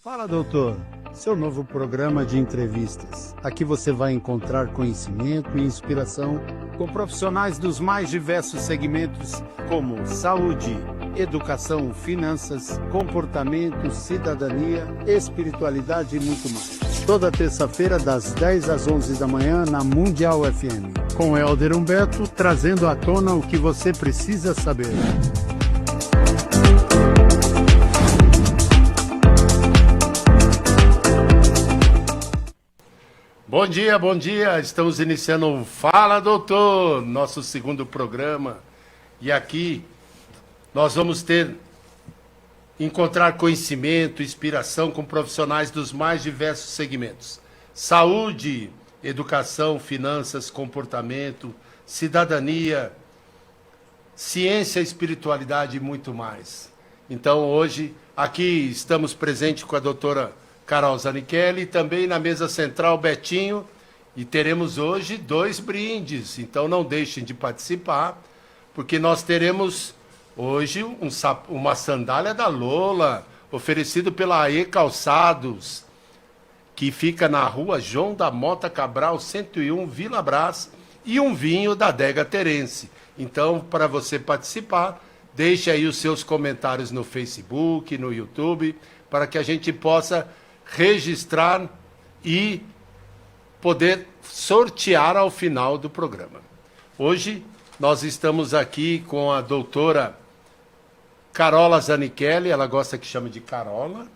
Fala, doutor. Seu novo programa de entrevistas. Aqui você vai encontrar conhecimento e inspiração com profissionais dos mais diversos segmentos, como saúde, educação, finanças, comportamento, cidadania, espiritualidade e muito mais. Toda terça-feira, das 10 às 11 da manhã, na Mundial FM. Com Helder Humberto, trazendo à tona o que você precisa saber. Bom dia, bom dia. Estamos iniciando o Fala Doutor, nosso segundo programa. E aqui nós vamos encontrar conhecimento, inspiração com profissionais dos mais diversos segmentos. Saúde, educação, finanças, comportamento, cidadania, ciência, espiritualidade e muito mais. Então hoje aqui estamos presentes com a doutora Carol Zanichelli e também na mesa central Betinho, e teremos hoje 2 brindes, então não deixem de participar, porque nós teremos hoje uma sandália da Lola, oferecido pela AE Calçados, que fica na rua João da Mota Cabral, 101, Vila Brás, e um vinho da Adega Terence. Então, para você participar, deixe aí os seus comentários no Facebook, no YouTube, para que a gente possa registrar e poder sortear ao final do programa. Hoje nós estamos aqui com a doutora Carola Zanichelli, ela gosta que chame de Carola,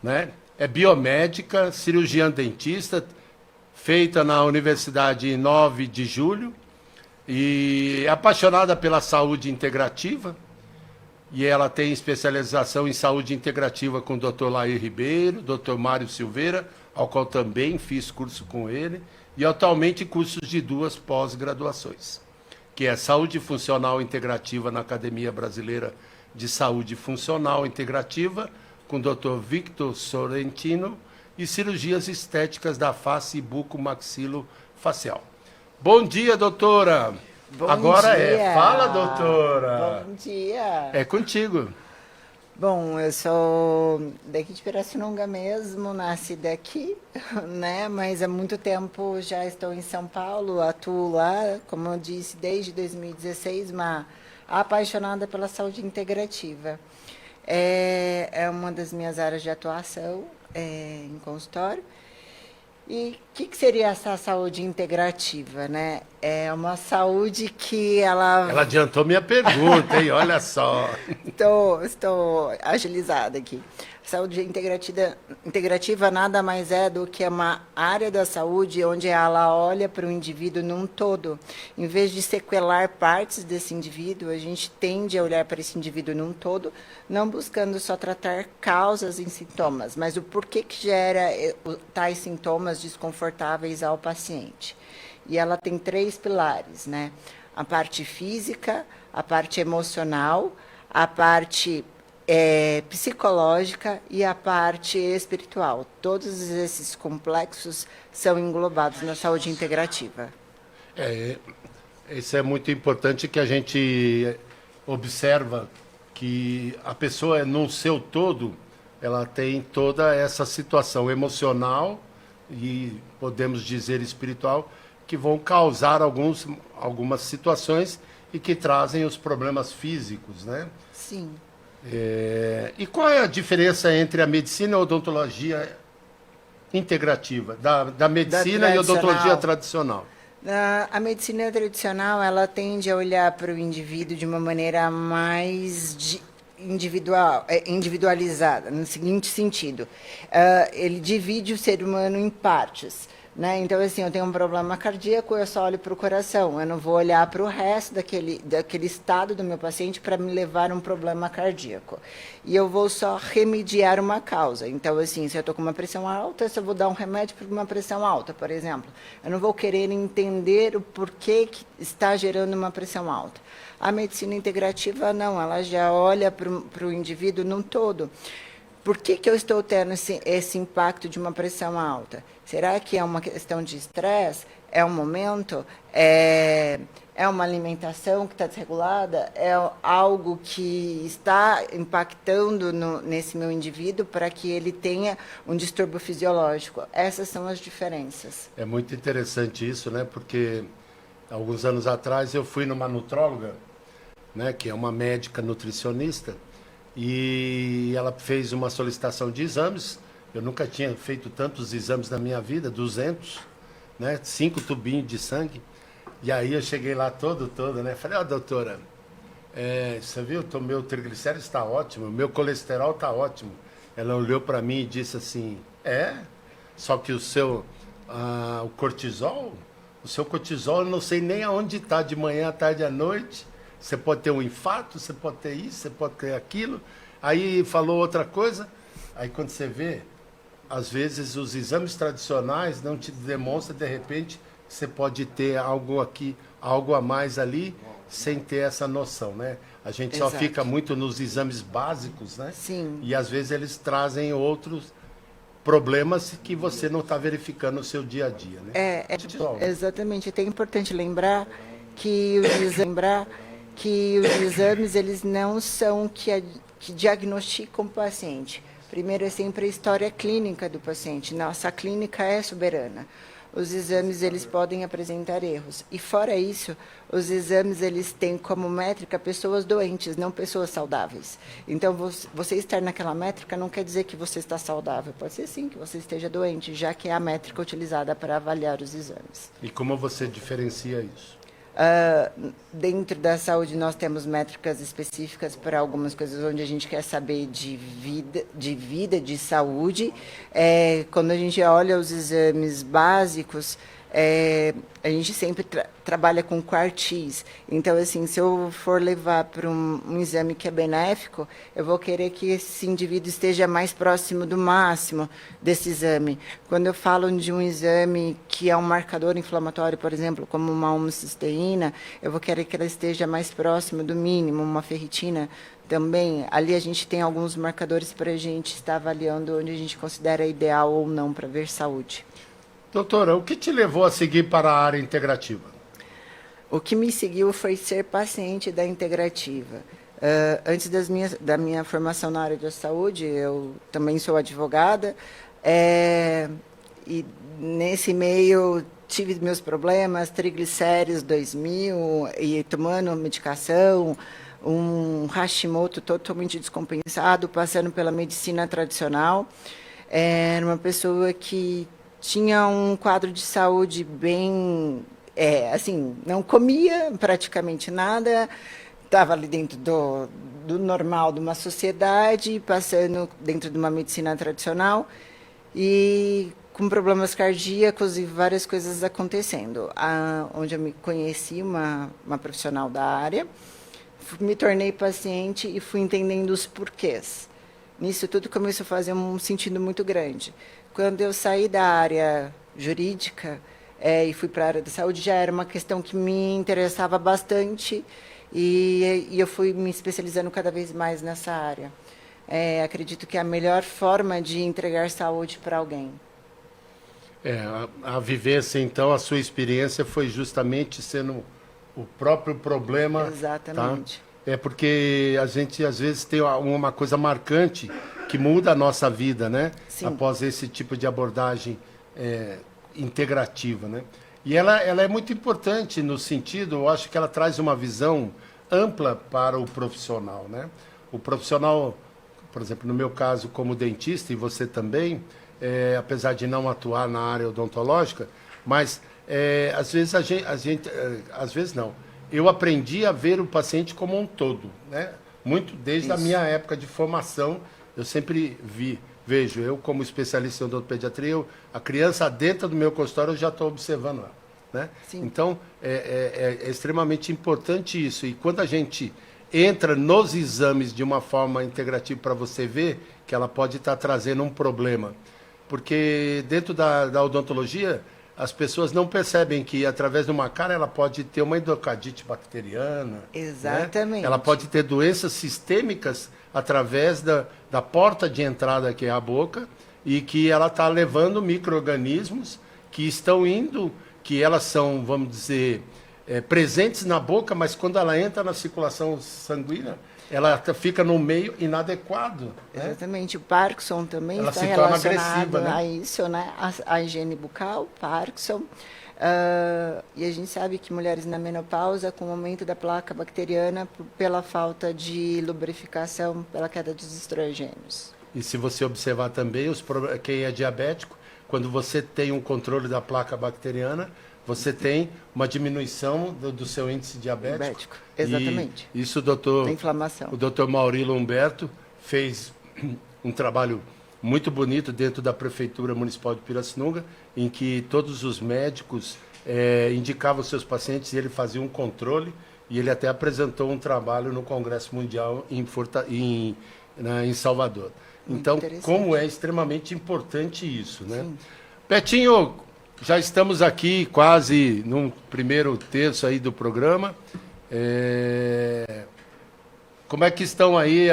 né? É biomédica, cirurgiã dentista, feita na Universidade 9 de Julho, e apaixonada pela saúde integrativa. E ela tem especialização em saúde integrativa com o Dr. Lair Ribeiro, Dr. Mário Silveira, ao qual também fiz curso com ele, e atualmente cursos de 2 pós-graduações, que é Saúde Funcional Integrativa na Academia Brasileira de Saúde Funcional Integrativa, com o Dr. Victor Sorrentino, e Cirurgias Estéticas da Face e Buco-Maxilo-Facial. Bom dia, doutora! Bom Agora dia. Fala, doutora. Bom dia. É contigo. Bom, eu sou daqui de Pirassununga mesmo, nasci daqui, né? Mas há muito tempo já estou em São Paulo, atuo lá, como eu disse, desde 2016, uma apaixonada pela saúde integrativa. É uma das minhas áreas de atuação em consultório. E o que seria essa saúde integrativa, né? É uma saúde que ela... Ela adiantou minha pergunta, hein? Olha só. Estou agilizada aqui. Saúde integrativa nada mais é do que uma área da saúde onde ela olha para o indivíduo num todo. Em vez de sequelar partes desse indivíduo, a gente tende a olhar para esse indivíduo num todo, não buscando só tratar causas e sintomas, mas o porquê que gera tais sintomas desconfortáveis ao paciente. E ela tem 3 pilares, né? A parte física, a parte emocional, a parte psicológica e a parte espiritual. Todos esses complexos são englobados na saúde integrativa. Isso é muito importante, que a gente observa que a pessoa, no seu todo, ela tem toda essa situação emocional e, podemos dizer, espiritual, que vão causar algumas situações e que trazem os problemas físicos, né? Sim. E qual é a diferença entre a medicina e a odontologia integrativa, da medicina e a odontologia tradicional? A medicina tradicional, ela tende a olhar para o indivíduo de uma maneira mais individualizada, no seguinte sentido. Ele divide o ser humano em partes. Né? Então, assim, eu tenho um problema cardíaco, eu só olho para o coração. Eu não vou olhar para o resto daquele estado do meu paciente para me levar a um problema cardíaco. E eu vou só remediar uma causa. Então, assim, se eu estou com uma pressão alta, se eu vou dar um remédio para uma pressão alta, por exemplo. Eu não vou querer entender o porquê que está gerando uma pressão alta. A medicina integrativa, não. Ela já olha para o indivíduo num todo. Por que eu estou tendo esse impacto de uma pressão alta? Será que é uma questão de estresse? É um momento? É É uma alimentação que está desregulada? É algo que está impactando nesse meu indivíduo para que ele tenha um distúrbio fisiológico? Essas são as diferenças. É muito interessante isso, né? Porque alguns anos atrás eu fui numa nutróloga, né? Que é uma médica nutricionista, e ela fez uma solicitação de exames. Eu nunca tinha feito tantos exames na minha vida, 200, né? 5 tubinhos de sangue. E aí eu cheguei lá todo, né? Falei, doutora, você viu, meu triglicérido está ótimo, meu colesterol está ótimo. Ela olhou para mim e disse assim, só que o seu cortisol, eu não sei nem aonde está, de manhã, à tarde, à noite. Você pode ter um infarto, você pode ter isso, você pode ter aquilo. Aí falou outra coisa, aí quando você vê, às vezes os exames tradicionais não te demonstram, de repente, você pode ter algo aqui, algo a mais ali, sem ter essa noção, né? A gente Exato. só fica muito nos exames básicos, né? Sim. E às vezes eles trazem outros problemas que você não está verificando no seu dia a dia, né? Exatamente. É até importante lembrar que os exames eles não são que diagnosticam o paciente. Primeiro é sempre a história clínica do paciente. Nossa clínica é soberana. Os exames eles podem apresentar erros. E fora isso, os exames eles têm como métrica pessoas doentes, não pessoas saudáveis. Então, você estar naquela métrica não quer dizer que você está saudável. Pode ser sim que você esteja doente, já que é a métrica utilizada para avaliar os exames. E como você diferencia isso? Dentro da saúde, nós temos métricas específicas para algumas coisas onde a gente quer saber de vida, de saúde. Quando a gente olha os exames básicos, a gente sempre trabalha com quartis. Então, assim, se eu for levar para um exame que é benéfico, eu vou querer que esse indivíduo esteja mais próximo do máximo desse exame. Quando eu falo de um exame que é um marcador inflamatório, por exemplo, como uma homocisteína, eu vou querer que ela esteja mais próximo do mínimo, uma ferritina também. Ali a gente tem alguns marcadores para a gente estar avaliando onde a gente considera ideal ou não para ver saúde. Doutora, o que te levou a seguir para a área integrativa? O que me seguiu foi ser paciente da integrativa. Antes da minha formação na área da saúde, eu também sou advogada, e nesse meio tive meus problemas, triglicéridos 2000, e tomando medicação, um Hashimoto totalmente descompensado, passando pela medicina tradicional. Era uma pessoa que tinha um quadro de saúde bem, assim, não comia praticamente nada, estava ali dentro do normal de uma sociedade, passando dentro de uma medicina tradicional e com problemas cardíacos e várias coisas acontecendo. Onde eu me conheci uma profissional da área, me tornei paciente e fui entendendo os porquês. Nisso tudo começou a fazer um sentido muito grande. Quando eu saí da área jurídica e fui para a área da saúde, já era uma questão que me interessava bastante e eu fui me especializando cada vez mais nessa área. Acredito que é a melhor forma de entregar saúde para alguém. A vivência, então, a sua experiência foi justamente sendo o próprio problema. Exatamente. Tá? Porque a gente, às vezes, tem uma coisa marcante que muda a nossa vida, né? Sim. Após esse tipo de abordagem integrativa, né? E ela é muito importante no sentido, eu acho que ela traz uma visão ampla para o profissional, né? O profissional, por exemplo, no meu caso como dentista, e você também, apesar de não atuar na área odontológica, mas às vezes às vezes não. Eu aprendi a ver o paciente como um todo, né? Muito desde a minha época de formação, eu sempre vejo, eu como especialista em odontopediatria, a criança dentro do meu consultório eu já estou observando ela, né? Sim. Então, é extremamente importante isso. E quando a gente entra nos exames de uma forma integrativa para você ver que ela pode estar trazendo um problema. Porque dentro da odontologia, as pessoas não percebem que através de uma cárie ela pode ter uma endocardite bacteriana. Exatamente. Né? Ela pode ter doenças sistêmicas através da porta de entrada, que é a boca, e que ela está levando micro-organismos que estão indo, que elas são, vamos dizer, presentes na boca, mas quando ela entra na circulação sanguínea, ela fica no meio inadequado. Né? Exatamente. O Parkinson também Ela está se torna relacionado agressiva, né? a isso, né? A higiene bucal, Parkinson. E a gente sabe que mulheres na menopausa, com o aumento da placa bacteriana, pela falta de lubrificação, pela queda dos estrogênios. E se você observar também, quem é diabético, quando você tem um controle da placa bacteriana, você tem uma diminuição do seu índice diabético. Exatamente. E isso Da inflamação. o doutor Maurilo Humberto fez um trabalho muito bonito dentro da Prefeitura Municipal de Pirassununga, em que todos os médicos indicavam seus pacientes e ele fazia um controle, e ele até apresentou um trabalho no Congresso Mundial em Salvador. Então, como é extremamente importante isso, né? Sim. Betinho, já estamos aqui quase no primeiro terço aí do programa. Como é que estão aí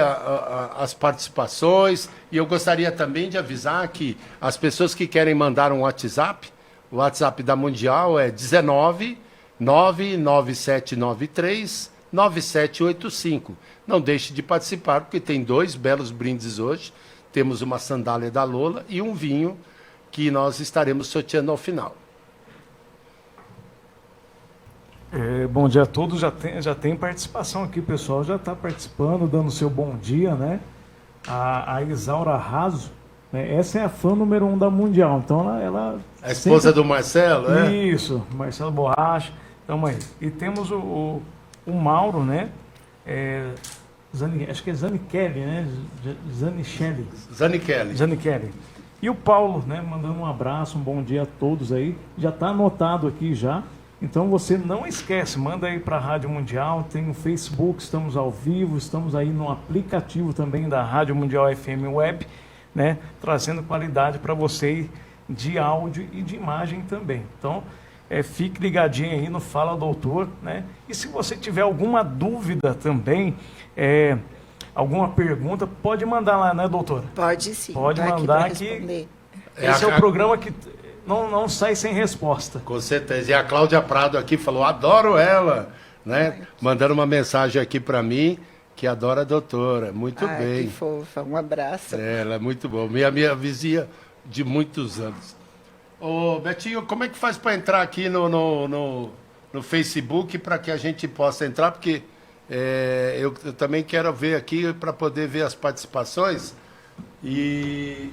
as participações? E eu gostaria também de avisar que as pessoas que querem mandar um WhatsApp, o WhatsApp da Mundial é 19 99793 9785. Não deixe de participar, porque tem 2 belos brindes hoje. Temos uma sandália da Lola e um vinho que nós estaremos sorteando ao final. Bom dia a todos, já tem participação aqui, o pessoal já está participando, dando seu bom dia, né? A Isaura Raso, né? Essa é a fã número 1 da Mundial, então ela a esposa do Marcelo, Isso, Marcelo Borracha, então aí. E temos o Mauro, né? Acho que é Zanichelli, né? Zanichelli. E o Paulo, né? Mandando um abraço, um bom dia a todos aí. Já está anotado aqui já. Então você não esquece, manda aí para a Rádio Mundial, tem no Facebook, estamos ao vivo, estamos aí no aplicativo também da Rádio Mundial FM Web, né? Trazendo qualidade para você de áudio e de imagem também. Então, fique ligadinho aí no Fala Doutor, né? E se você tiver alguma dúvida também, alguma pergunta, pode mandar lá, né, doutora? Pode sim. Pode mandar que esse é o programa que não sai sem resposta. Com certeza. E a Cláudia Prado aqui falou, adoro ela, né? Mandando uma mensagem aqui para mim, que adora a doutora. Muito bem. Que fofa. Um abraço. Ela é muito boa. Minha vizinha de muitos anos. Ô, Betinho, como é que faz para entrar aqui no Facebook para que a gente possa entrar? Porque eu também quero ver aqui para poder ver as participações e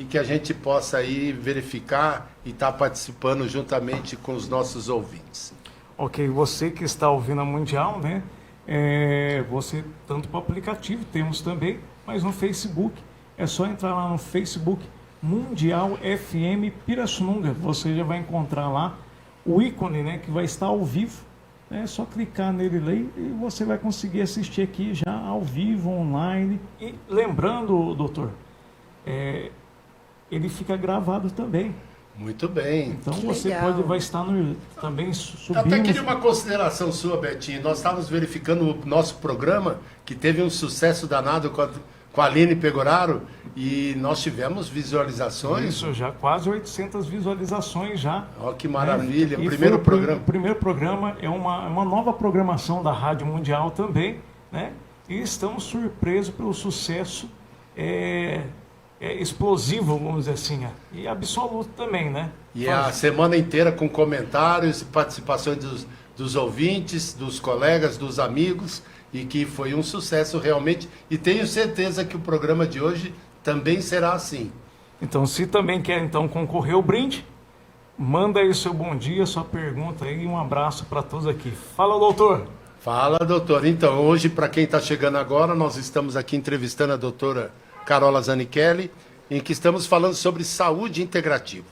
que a gente possa aí verificar e estar participando juntamente com os nossos ouvintes. Ok, você que está ouvindo a Mundial, né? Você, tanto para o aplicativo, temos também, mas no Facebook, é só entrar lá no Facebook, Mundial FM Pirassununga. Você já vai encontrar lá o ícone, né? Que vai estar ao vivo. É só clicar nele lá e você vai conseguir assistir aqui já ao vivo, online. E lembrando, doutor, ele fica gravado também. Muito bem. Então você vai estar também subindo. Até queria uma consideração sua, Betinho. Nós estávamos verificando o nosso programa, que teve um sucesso danado com a Aline Pegoraro, e nós tivemos visualizações. Isso, já quase 800 visualizações já. Ó, que maravilha. O primeiro programa é uma nova programação da Rádio Mundial também, né? E estamos surpresos pelo sucesso explosivo, vamos dizer assim, e absoluto também, né? E a semana inteira com comentários e participações dos ouvintes, dos colegas, dos amigos, e que foi um sucesso realmente, e tenho certeza que o programa de hoje também será assim. Então, se também quer concorrer ao brinde, manda aí o seu bom dia, sua pergunta aí, um abraço para todos aqui. Fala, doutor! Fala, doutor. Então, hoje, para quem está chegando agora, nós estamos aqui entrevistando a doutora Carola Zanichelli, em que estamos falando sobre saúde integrativa.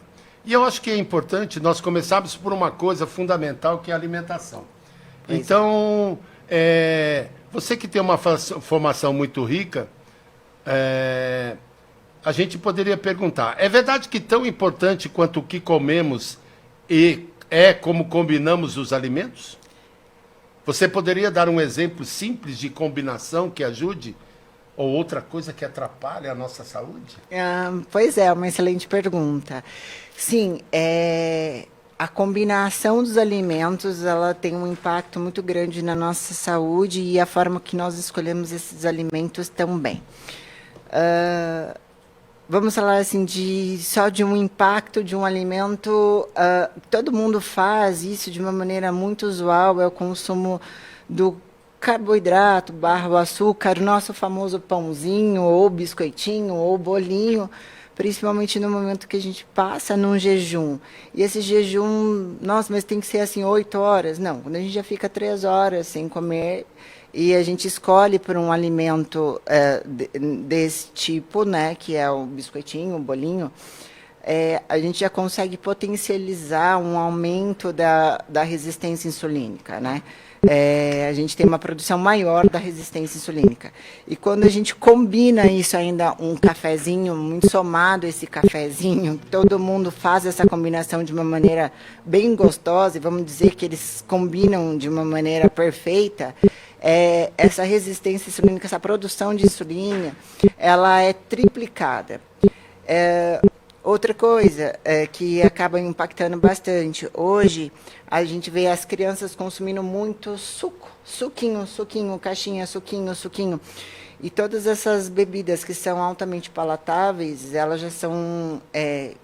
E eu acho que é importante nós começarmos por uma coisa fundamental, que é a alimentação. Então, você que tem uma formação muito rica, a gente poderia perguntar, é verdade que tão importante quanto o que comemos é como combinamos os alimentos? Você poderia dar um exemplo simples de combinação que ajude? Ou outra coisa que atrapalha a nossa saúde? Pois é, uma excelente pergunta. Sim, a combinação dos alimentos, ela tem um impacto muito grande na nossa saúde e a forma que nós escolhemos esses alimentos também. Vamos falar assim só de um impacto de um alimento. Todo mundo faz isso de uma maneira muito usual, é o consumo do carboidrato / o açúcar, o nosso famoso pãozinho, ou biscoitinho, ou bolinho, principalmente no momento que a gente passa num jejum. E esse jejum, nossa, mas tem que ser assim 8 horas? Não, quando a gente já fica 3 horas sem comer e a gente escolhe por um alimento desse tipo, né, que é o biscoitinho, o bolinho, a gente já consegue potencializar um aumento da resistência insulínica, né? A gente tem uma produção maior da resistência insulínica. E quando a gente combina isso ainda, um cafezinho, muito somado esse cafezinho, todo mundo faz essa combinação de uma maneira bem gostosa, e vamos dizer que eles combinam de uma maneira perfeita, essa resistência insulínica, essa produção de insulina, ela é triplicada. Outra coisa que acaba impactando bastante, hoje a gente vê as crianças consumindo muito suquinho, caixinha, suquinho. E todas essas bebidas que são altamente palatáveis, elas já são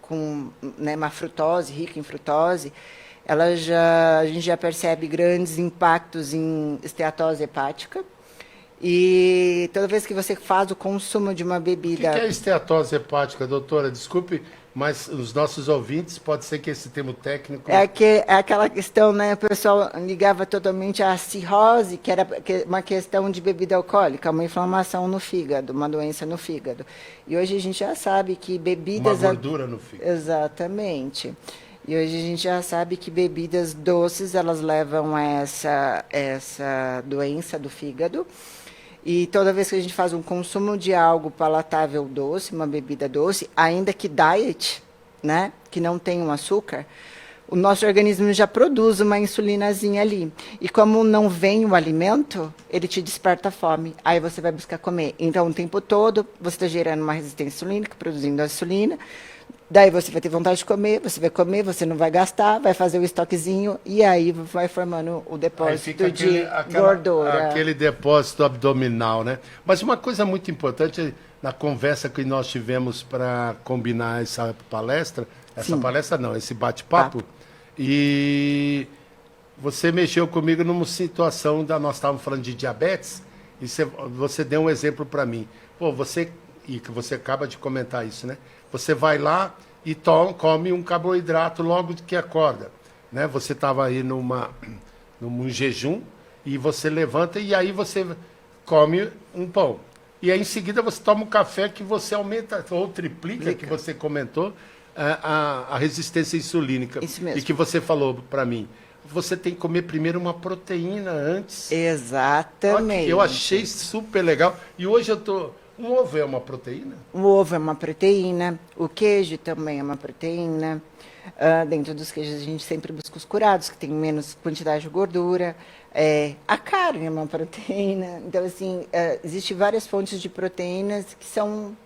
com, né, uma frutose, rica em frutose, a gente já percebe grandes impactos em esteatose hepática. E toda vez que você faz o consumo de uma bebida... O que é esteatose hepática, doutora? Desculpe, mas os nossos ouvintes, pode ser que esse termo técnico... É aquela questão, né, o pessoal ligava totalmente à cirrose, que era uma questão de bebida alcoólica, uma inflamação no fígado, uma doença no fígado. E hoje a gente já sabe que bebidas... Uma gordura no fígado. Exatamente. E hoje a gente já sabe que bebidas doces, elas levam a essa doença do fígado. E toda vez que a gente faz um consumo de algo palatável doce, uma bebida doce, ainda que diet, né, que não tem um açúcar, o nosso organismo já produz uma insulinazinha ali. E como não vem o alimento, ele te desperta a fome. Aí você vai buscar comer. Então, o tempo todo, você está gerando uma resistência insulínica, produzindo a insulina. Daí você vai ter vontade de comer, você vai comer, você não vai gastar, vai fazer o estoquezinho e aí vai formando o depósito de gordura. Aquele depósito abdominal, né? Mas uma coisa muito importante, na conversa que nós tivemos para combinar essa palestra, esse bate-papo, e você mexeu comigo numa situação, nós estávamos falando de diabetes, e você deu um exemplo para mim. Pô, e que você acaba de comentar isso, né? Você vai lá e come um carboidrato logo que acorda, né? Você estava aí num jejum e você levanta e aí você come um pão. E aí em seguida você toma um café que você aumenta ou triplica, que você comentou, a resistência insulínica. Isso mesmo. E que você falou para mim. Você tem que comer primeiro uma proteína antes. Exatamente. Eu achei super legal. E hoje um ovo é uma proteína? O ovo é uma proteína, o queijo também é uma proteína. Dentro dos queijos a gente sempre busca os curados, que tem menos quantidade de gordura. A carne é uma proteína. Então, assim, existem várias fontes de proteínas que são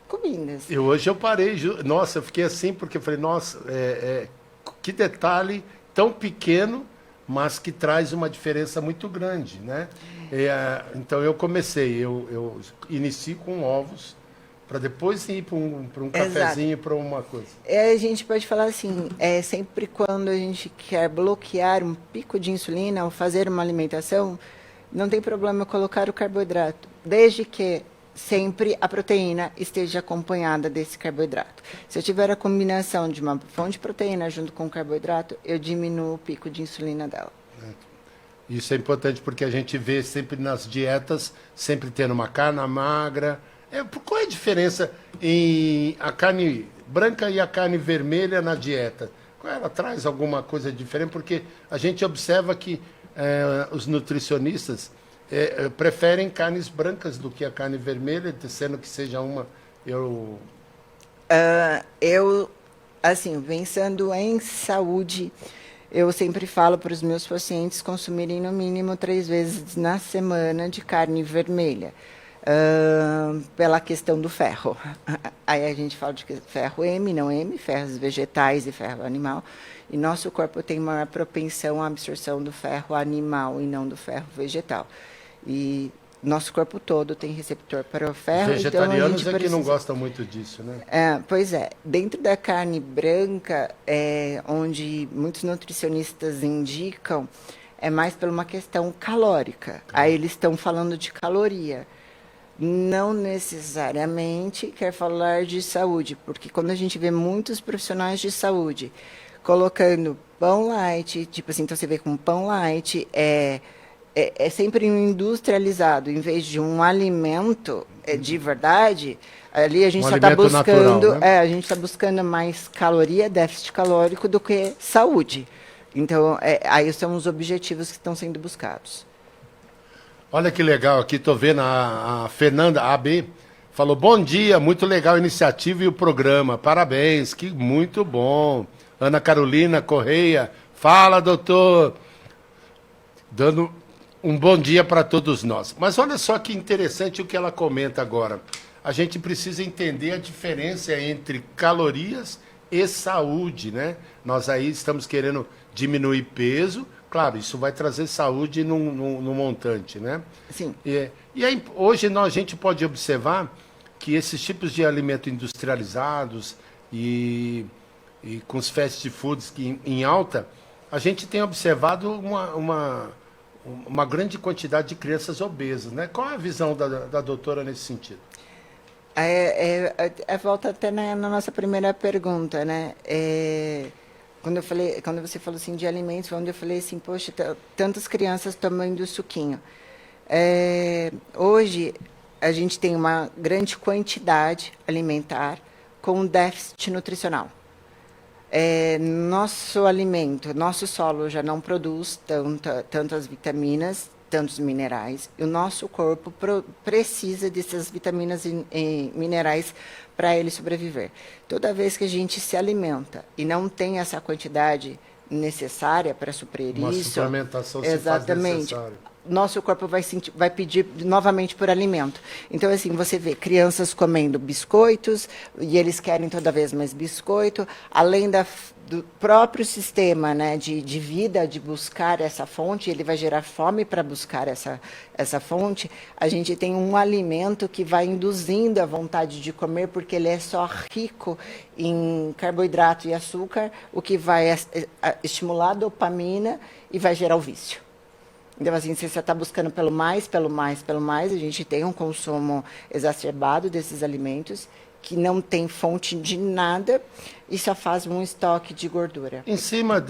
comidas. Hoje eu parei, nossa, eu fiquei assim, porque eu falei, nossa, que detalhe tão pequeno, mas que traz uma diferença muito grande, né? Então eu comecei, eu inicio com ovos, para depois ir para um cafezinho, para uma coisa. A gente pode falar assim, sempre quando a gente quer bloquear um pico de insulina ou fazer uma alimentação, não tem problema colocar o carboidrato, desde que sempre a proteína esteja acompanhada desse carboidrato. Se eu tiver a combinação de uma fonte de proteína junto com o carboidrato, eu diminuo o pico de insulina dela. Isso é importante porque a gente vê sempre nas dietas, sempre tendo uma carne magra. Qual é a diferença em a carne branca e a carne vermelha na dieta? Ela traz alguma coisa diferente? Porque a gente observa que os nutricionistas preferem carnes brancas do que a carne vermelha, sendo que seja uma... Assim, pensando em saúde, eu sempre falo para os meus pacientes consumirem no mínimo 3 vezes na semana de carne vermelha. pela questão do ferro. Aí a gente fala de ferro M, não M, ferros vegetais e ferro animal. E nosso corpo tem maior propensão à absorção do ferro animal e não do ferro vegetal. E nosso corpo todo tem receptor para o ferro. Vegetarianos então que não gostam muito disso, né? Pois é. Dentro da carne branca, onde muitos nutricionistas indicam, é mais por uma questão calórica. Aí eles estão falando de caloria. Não necessariamente quer falar de saúde, porque quando a gente vê muitos profissionais de saúde colocando pão light, tipo assim, então você vê com pão light, é sempre um industrializado, em vez de um alimento de verdade, ali a gente só está buscando, natural, né? a gente está buscando mais caloria, déficit calórico, do que saúde. Então, aí são os objetivos que estão sendo buscados. Olha que legal aqui, estou vendo a Fernanda AB, falou, bom dia, muito legal a iniciativa e o programa, parabéns, que muito bom. Ana Carolina Correia, fala, doutor, dando um bom dia para todos nós. Mas olha só que interessante o que ela comenta agora. A gente precisa entender a diferença entre calorias e saúde, né? Nós aí estamos querendo diminuir peso, claro, isso vai trazer saúde no montante, né? Sim. E aí, hoje a gente pode observar que esses tipos de alimentos industrializados e com os fast foods em alta, a gente tem observado uma grande quantidade de crianças obesas, né? Qual é a visão da doutora nesse sentido? Volta até na nossa primeira pergunta, né? Quando você falou assim de alimentos, onde eu falei assim, poxa, tantas crianças tomando suquinho. Hoje a gente tem uma grande quantidade alimentar com déficit nutricional. Nosso alimento, nosso solo já não produz tantas vitaminas, tantos minerais, e o nosso corpo precisa dessas vitaminas e minerais para ele sobreviver. Toda vez que a gente se alimenta e não tem essa quantidade necessária para suprir uma isso, suplementação exatamente, se faz necessária. Nosso corpo vai pedir novamente por alimento. Então, assim, você vê crianças comendo biscoitos, e eles querem toda vez mais biscoito, além do próprio sistema, né, de vida, de buscar essa fonte, ele vai gerar fome para buscar essa fonte. A gente tem um alimento que vai induzindo a vontade de comer, porque ele é só rico em carboidrato e açúcar, o que vai estimular a dopamina e vai gerar o vício. Então, assim, se você está buscando pelo mais, a gente tem um consumo exacerbado desses alimentos que não tem fonte de nada e só faz um estoque de gordura. Em cima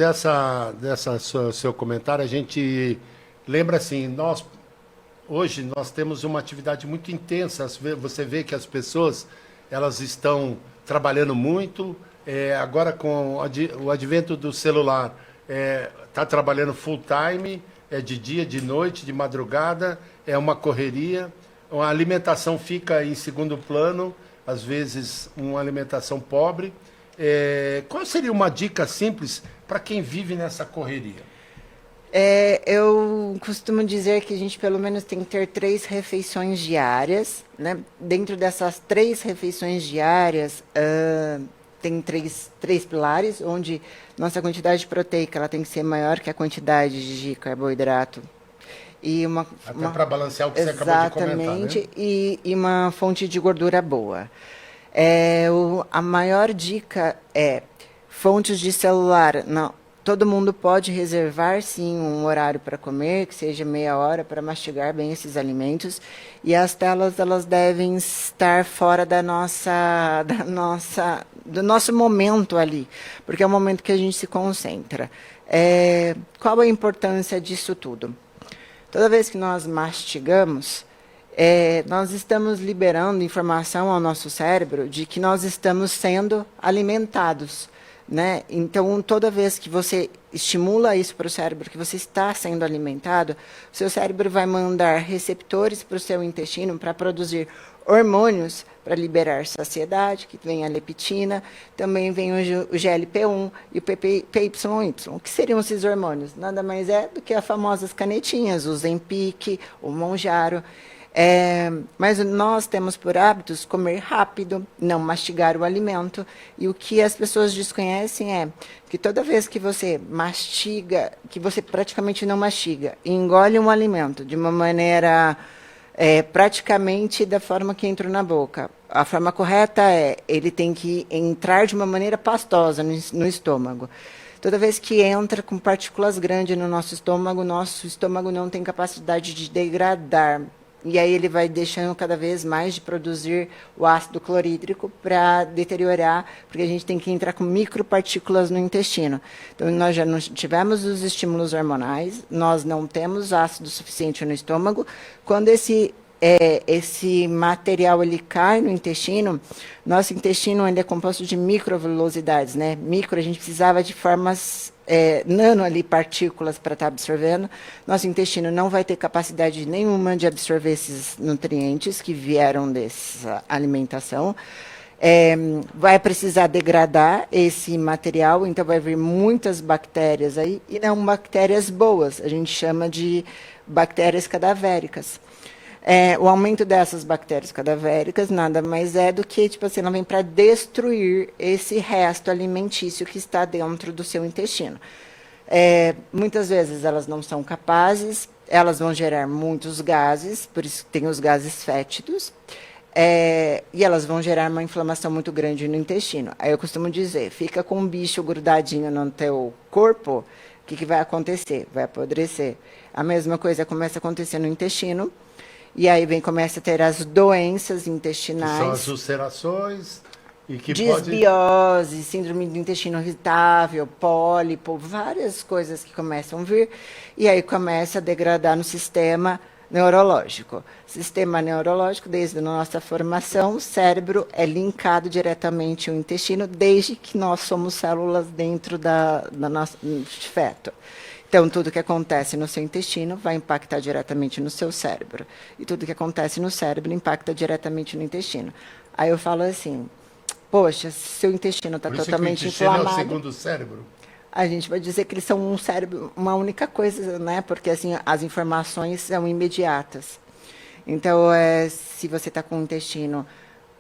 seu comentário, a gente lembra assim, hoje nós temos uma atividade muito intensa. Você vê que as pessoas elas estão trabalhando muito, agora com o advento do celular, está trabalhando full time, de dia, de noite, de madrugada, é uma correria, a alimentação fica em segundo plano, às vezes uma alimentação pobre. Qual seria uma dica simples para quem vive nessa correria? Eu costumo dizer que a gente pelo menos tem que ter 3 refeições diárias, né? Dentro dessas 3 refeições diárias, tem três pilares, onde nossa quantidade proteica ela tem que ser maior que a quantidade de carboidrato. Até para balancear o que você acabou de comentar, né? Exatamente, e uma fonte de gordura boa. A maior dica é fontes de celular. Não, todo mundo pode reservar, sim, um horário para comer, que seja meia hora, para mastigar bem esses alimentos. E as telas elas devem estar fora do nosso momento ali, porque é o momento que a gente se concentra. Qual a importância disso tudo? Toda vez que nós mastigamos, nós estamos liberando informação ao nosso cérebro de que nós estamos sendo alimentados, né? Então, toda vez que você estimula isso para o cérebro, que você está sendo alimentado, o seu cérebro vai mandar receptores para o seu intestino para produzir hormônios para liberar saciedade, que vem a leptina, também vem o GLP-1 e o PYY. O que seriam esses hormônios? Nada mais é do que as famosas canetinhas, o Ozempic, o Mounjaro. Mas nós temos por hábitos comer rápido, não mastigar o alimento. E o que as pessoas desconhecem é que toda vez que você mastiga, que você praticamente não mastiga, e engole um alimento de uma maneira praticamente da forma que entrou na boca. A forma correta ele tem que entrar de uma maneira pastosa no estômago. Toda vez que entra com partículas grandes no nosso estômago não tem capacidade de degradar. E aí ele vai deixando cada vez mais de produzir o ácido clorídrico para deteriorar, porque a gente tem que entrar com micropartículas no intestino. Então, nós já não tivemos os estímulos hormonais, nós não temos ácido suficiente no estômago. Quando esse material ele cai no intestino, nosso intestino ele é composto de microvelocidades, né? A gente precisava de formas nano ali, partículas para estar absorvendo. Nosso intestino não vai ter capacidade nenhuma de absorver esses nutrientes que vieram dessa alimentação. Vai precisar degradar esse material, então vai vir muitas bactérias aí, e não bactérias boas, a gente chama de bactérias cadavéricas. O aumento dessas bactérias cadavéricas nada mais é do que, tipo assim, ela vem para destruir esse resto alimentício que está dentro do seu intestino. Muitas vezes elas não são capazes, elas vão gerar muitos gases, por isso que tem os gases fétidos, e elas vão gerar uma inflamação muito grande no intestino. Aí eu costumo dizer, fica com um bicho grudadinho no teu corpo, o que vai acontecer? Vai apodrecer. A mesma coisa começa a acontecer no intestino. E aí começa a ter as doenças intestinais. Que são as ulcerações e que desbiose, síndrome do intestino irritável, pólipo, várias coisas que começam a vir. E aí começa a degradar no sistema neurológico. Sistema neurológico, desde a nossa formação, o cérebro é linkado diretamente ao intestino, desde que nós somos células dentro da nossa feto. Então, tudo que acontece no seu intestino vai impactar diretamente no seu cérebro. E tudo que acontece no cérebro impacta diretamente no intestino. Aí eu falo assim, poxa, se seu intestino está totalmente inflamado... é o segundo cérebro? A gente vai dizer que eles são um cérebro, uma única coisa, né? Porque assim, as informações são imediatas. Então, se você está com o intestino,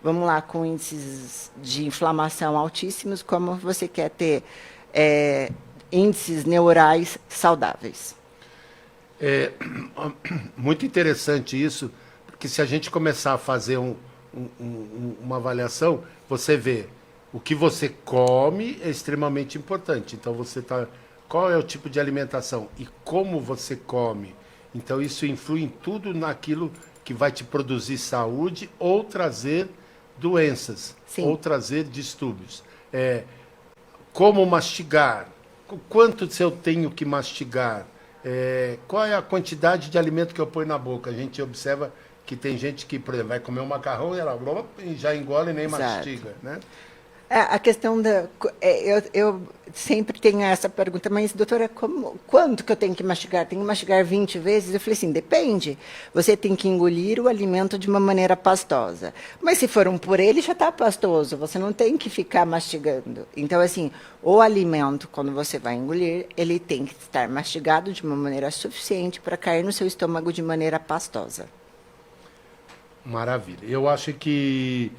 vamos lá, com índices de inflamação altíssimos, como você quer ter... índices neurais saudáveis. Muito interessante isso, porque se a gente começar a fazer uma avaliação, você vê o que você come é extremamente importante. Então, qual é o tipo de alimentação e como você come. Então, isso influi em tudo naquilo que vai te produzir saúde ou trazer doenças, Sim. ou trazer distúrbios. Como mastigar. Quanto eu tenho que mastigar? Qual é a quantidade de alimento que eu ponho na boca? A gente observa que tem gente que, por exemplo, vai comer um macarrão e ela já engole e nem Exato. mastiga, né? A questão da... eu sempre tenho essa pergunta, mas, doutora, quanto que eu tenho que mastigar? Tenho que mastigar 20 vezes? Eu falei assim, depende. Você tem que engolir o alimento de uma maneira pastosa. Mas se for um purê, ele já está pastoso. Você não tem que ficar mastigando. Então, assim, o alimento, quando você vai engolir, ele tem que estar mastigado de uma maneira suficiente para cair no seu estômago de maneira pastosa. Maravilha. Eu acho que...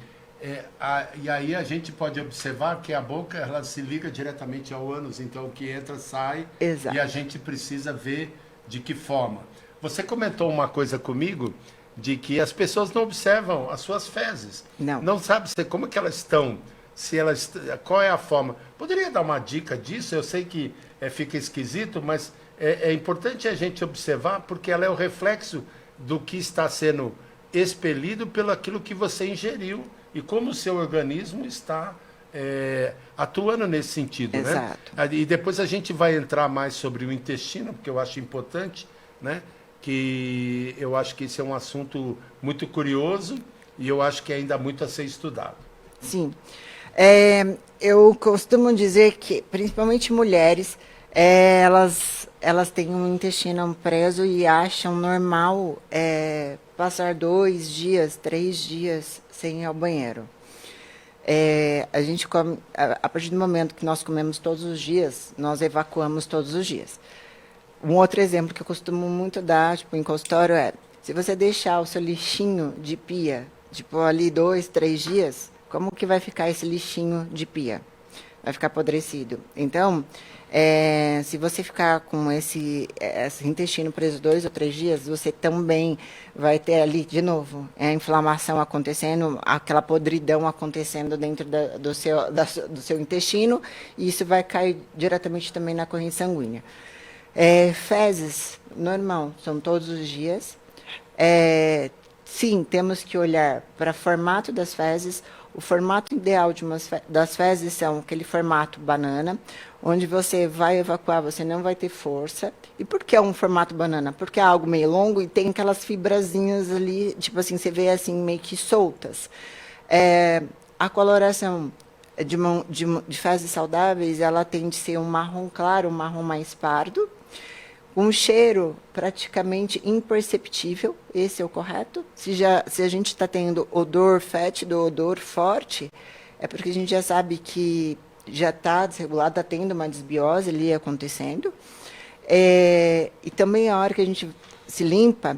e aí a gente pode observar que a boca ela se liga diretamente ao ânus, então o que entra sai. Exato. E a gente precisa ver de que forma. Você comentou uma coisa comigo de que as pessoas não observam as suas fezes. Não sabe como que elas estão, qual é a forma. Poderia dar uma dica disso? Eu sei que fica esquisito, mas é importante a gente observar porque ela é o reflexo do que está sendo expelido pelo aquilo que você ingeriu e como o seu organismo está atuando nesse sentido. Exato. Né? E depois a gente vai entrar mais sobre o intestino, porque eu acho importante, né? Que eu acho que esse é um assunto muito curioso e eu acho que ainda há muito a ser estudado. Sim. Eu costumo dizer que, principalmente mulheres, elas têm um intestino preso e acham normal passar 2 dias, 3 dias sem ir ao banheiro. A gente come, a partir do momento que nós comemos todos os dias, nós evacuamos todos os dias. Um outro exemplo que eu costumo muito dar, tipo, em consultório Se você deixar o seu lixinho de pia, tipo, ali 2, 3 dias, como que vai ficar esse lixinho de pia? Vai ficar apodrecido. Então, se você ficar com esse intestino preso 2 ou 3 dias, você também vai ter ali, de novo, a inflamação acontecendo, aquela podridão acontecendo dentro do seu intestino, e isso vai cair diretamente também na corrente sanguínea. Fezes, normal, são todos os dias. Sim, temos que olhar para o formato das fezes. O formato ideal das fezes são aquele formato banana, onde você vai evacuar, você não vai ter força. E por que é um formato banana? Porque é algo meio longo e tem aquelas fibrazinhas ali, tipo assim, você vê assim, meio que soltas. A coloração de fezes saudáveis, ela tende a ser um marrom claro, um marrom mais pardo. Um cheiro praticamente imperceptível, esse é o correto. Se a gente está tendo odor fétido, odor forte, é porque a gente já sabe que já está desregulado, está tendo uma desbiose ali acontecendo. E também a hora que a gente se limpa,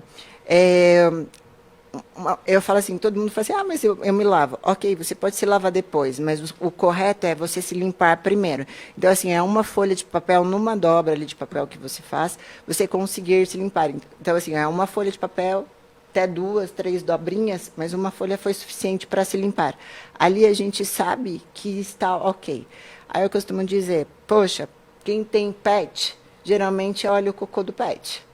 eu falo assim, todo mundo fala assim, mas eu me lavo. Ok, você pode se lavar depois, mas o correto é você se limpar primeiro. Então, assim, é uma folha de papel, numa dobra ali de papel que você faz, você conseguir se limpar. Então, assim, é uma folha de papel, até 2, 3 dobrinhas, mas uma folha foi suficiente para se limpar. Ali a gente sabe que está ok. Aí eu costumo dizer, poxa, quem tem pet, geralmente olha o cocô do pet.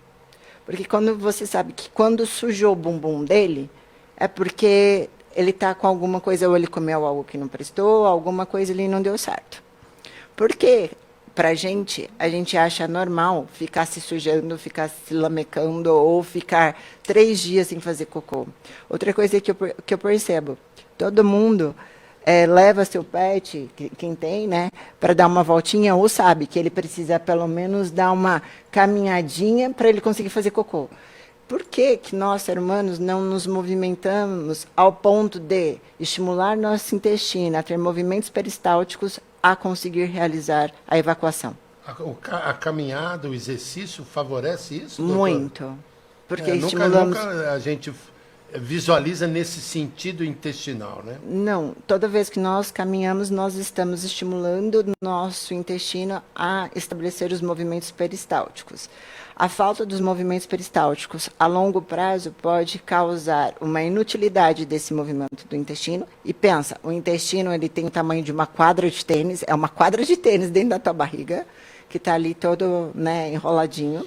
Porque quando você sabe que quando sujou o bumbum dele, é porque ele está com alguma coisa, ou ele comeu algo que não prestou, alguma coisa ali não deu certo. Porque, para a gente acha normal ficar se sujando, ficar se lamecando, ou ficar 3 dias sem fazer cocô. Outra coisa que eu percebo, todo mundo leva seu pet, quem tem, né, para dar uma voltinha, ou sabe que ele precisa pelo menos dar uma caminhadinha para ele conseguir fazer cocô. Por que nós, seres humanos, não nos movimentamos ao ponto de estimular nosso intestino a ter movimentos peristálticos a conseguir realizar a evacuação? A caminhada, o exercício favorece isso, doutor? Muito. Porque estimulamos... Nunca a gente visualiza nesse sentido intestinal, né? Não, toda vez que nós caminhamos, nós estamos estimulando o nosso intestino a estabelecer os movimentos peristálticos. A falta dos movimentos peristálticos a longo prazo pode causar uma inutilidade desse movimento do intestino. E pensa, o intestino ele tem o tamanho de uma quadra de tênis, é uma quadra de tênis dentro da tua barriga, que está ali todo, né, enroladinho.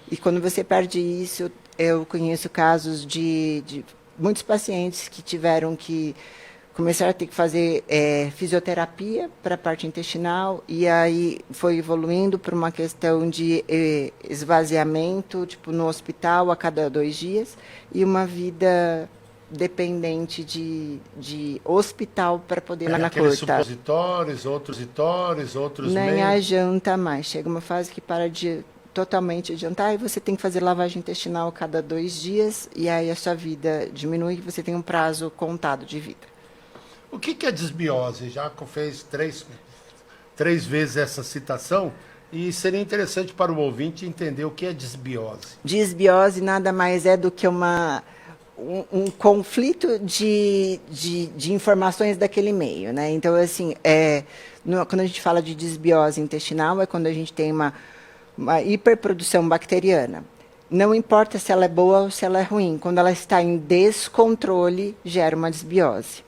E quando você perde isso, eu conheço casos de muitos pacientes que tiveram que começar a ter que fazer fisioterapia para a parte intestinal, e aí foi evoluindo para uma questão de esvaziamento, tipo no hospital a cada 2 dias, e uma vida dependente de hospital para poder ir na aqueles cortar. Supositórios, outros Nem meios. adianta mais. Chega uma fase que para de totalmente adiantar, e você tem que fazer lavagem intestinal a cada 2 dias, e aí a sua vida diminui, e você tem um prazo contado de vida. O que é desbiose? Já fez três vezes essa citação, e seria interessante para o ouvinte entender o que é desbiose. Desbiose nada mais é do que um conflito de informações daquele meio, né? Então, assim, quando a gente fala de desbiose intestinal, é quando a gente tem uma hiperprodução bacteriana. Não importa se ela é boa ou se ela é ruim, quando ela está em descontrole, gera uma desbiose.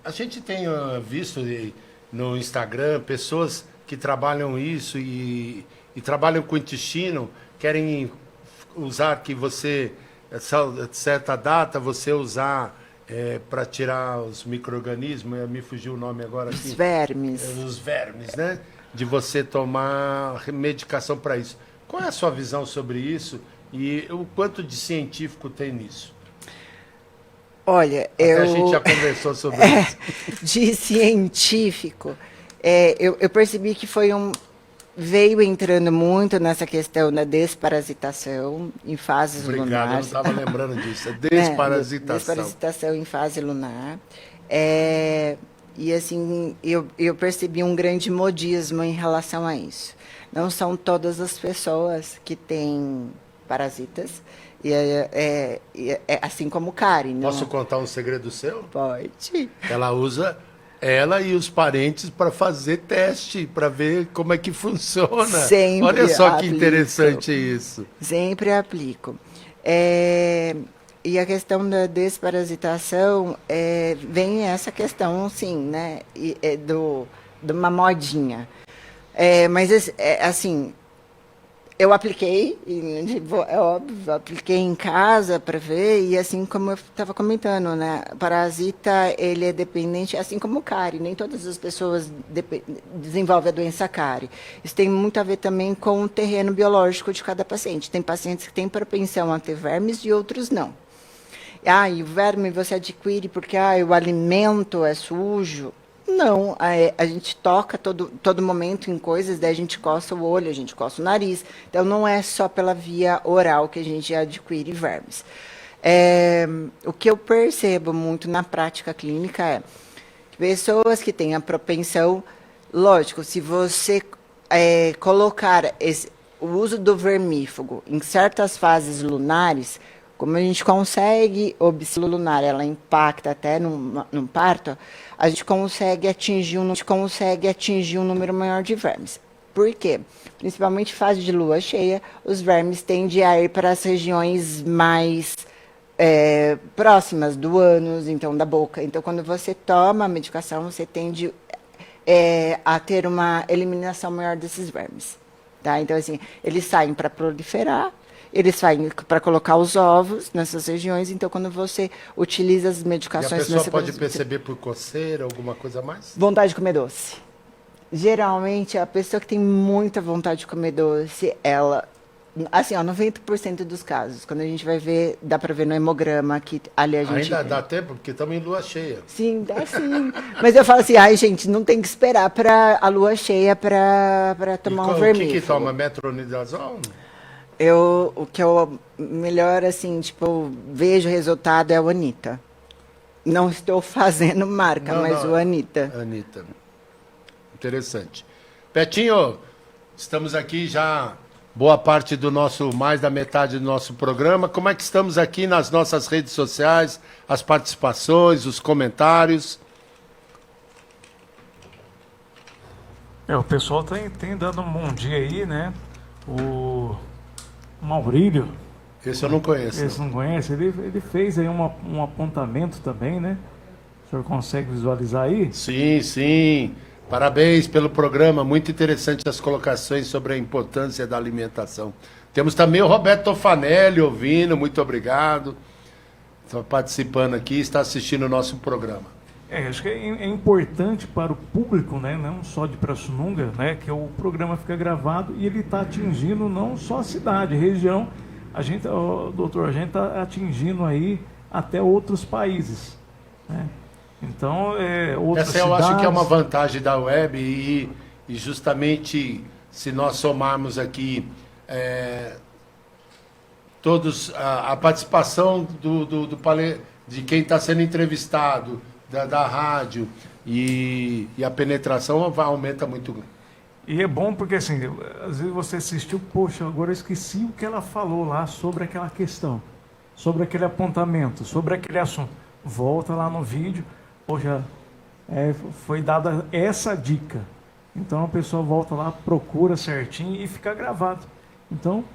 A gente tem visto no Instagram pessoas que trabalham isso e trabalham com o intestino, querem usar que você, certa data, você usar para tirar os micro-organismos, me fugiu o nome agora aqui. Os vermes. Os vermes, né? De você tomar medicação para isso. Qual é a sua visão sobre isso e o quanto de científico tem nisso? Olha, a gente já conversou sobre isso. De científico, eu percebi que veio entrando muito nessa questão da desparasitação em fases lunares. Obrigado, eu não estava lembrando disso. Desparasitação. Desparasitação em fase lunar. E assim, eu percebi um grande modismo em relação a isso. Não são todas as pessoas que têm parasitas, e é assim como o cárie. Posso contar um segredo seu? Pode. Ela usa ela e os parentes para fazer teste, para ver como é que funciona. Sempre Olha só que aplico. interessante isso. Sempre aplico. E a questão da desparasitação, vem essa questão, sim, né? De uma modinha. Mas, assim, eu apliquei, é óbvio, eu apliquei em casa para ver, e assim como eu estava comentando, né? O parasita, ele é dependente, assim como o cárie, nem todas as pessoas desenvolvem a doença cárie. Isso tem muito a ver também com o terreno biológico de cada paciente. Tem pacientes que têm propensão a ter vermes e outros não. E o verme você adquire porque o alimento é sujo. Não, a gente toca todo momento em coisas, daí a gente coça o olho, a gente coça o nariz. Então, não é só pela via oral que a gente adquire vermes. O que eu percebo muito na prática clínica é que pessoas que têm a propensão, lógico, se você colocar o uso do vermífugo em certas fases lunares, como a gente consegue, a lunar, ela impacta até num parto, a gente consegue atingir um número maior de vermes. Por quê? Principalmente em fase de lua cheia, os vermes tendem a ir para as regiões mais próximas do ânus, então da boca. Então, quando você toma a medicação, você tende a ter uma eliminação maior desses vermes. Tá? Então, assim, eles saem para proliferar, eles saem para colocar os ovos nessas regiões. Então, quando você utiliza as medicações... E a pessoa pode perceber por coceira, alguma coisa a mais? Vontade de comer doce. Geralmente, a pessoa que tem muita vontade de comer doce, ela... Assim, 90% dos casos, quando a gente vai ver, dá para ver no hemograma que ali a gente... Ainda dá tempo, porque estamos em lua cheia. Sim, dá sim. Mas eu falo assim, gente, não tem que esperar para a lua cheia para tomar um vermífugo. O que toma? Metronidazol? O que eu melhor, assim, tipo, vejo resultado é o Anitta. Não estou fazendo marca, mas o Anitta. Anitta. Interessante. Petinho, estamos aqui já boa parte mais da metade do nosso programa. Como é que estamos aqui nas nossas redes sociais, as participações, os comentários? O pessoal tem dado um bom dia aí, né? O Maurílio. Esse eu não conheço. Esse não conhece? Ele fez aí um apontamento também, né? O senhor consegue visualizar aí? Sim, sim. Parabéns pelo programa. Muito interessante as colocações sobre a importância da alimentação. Temos também o Roberto Tofanelli ouvindo. Muito obrigado. Está participando aqui, está assistindo o nosso programa. Acho que é importante para o público, né, não só de Pirassununga, né, que o programa fica gravado e ele está atingindo não só a cidade, região, doutor, a gente está atingindo aí até outros países, né? Então, outras essa eu cidades... acho que é uma vantagem da web e justamente se nós somarmos aqui todos a participação de quem está sendo entrevistado, da rádio e a penetração aumenta muito. E é bom porque, assim, às vezes você assistiu, poxa, agora eu esqueci o que ela falou lá sobre aquela questão, sobre aquele apontamento, sobre aquele assunto. Volta lá no vídeo, poxa, foi dada essa dica. Então a pessoa volta lá, procura certinho e fica gravado. Então,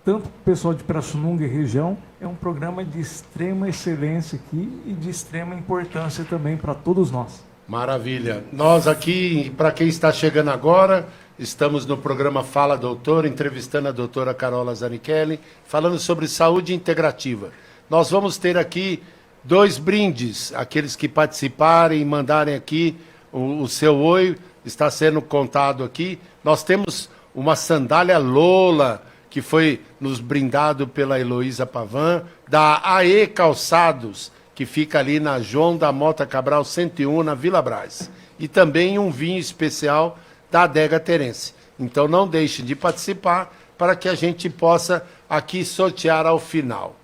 tanto o pessoal de Pirassununga e região, é um programa de extrema excelência aqui e de extrema importância também para todos nós. Maravilha. Nós aqui, para quem está chegando agora, estamos no programa Fala Doutor, entrevistando a doutora Carola Zanichelli, falando sobre saúde integrativa. Nós vamos ter aqui 2 brindes, aqueles que participarem e mandarem aqui o seu oi, está sendo contado aqui. Nós temos uma sandália Lola, que foi nos brindado pela Heloísa Pavan, da AE Calçados, que fica ali na João da Mota Cabral 101, na Vila Brás. E também um vinho especial da Adega Terence. Então não deixe de participar para que a gente possa aqui sortear ao final.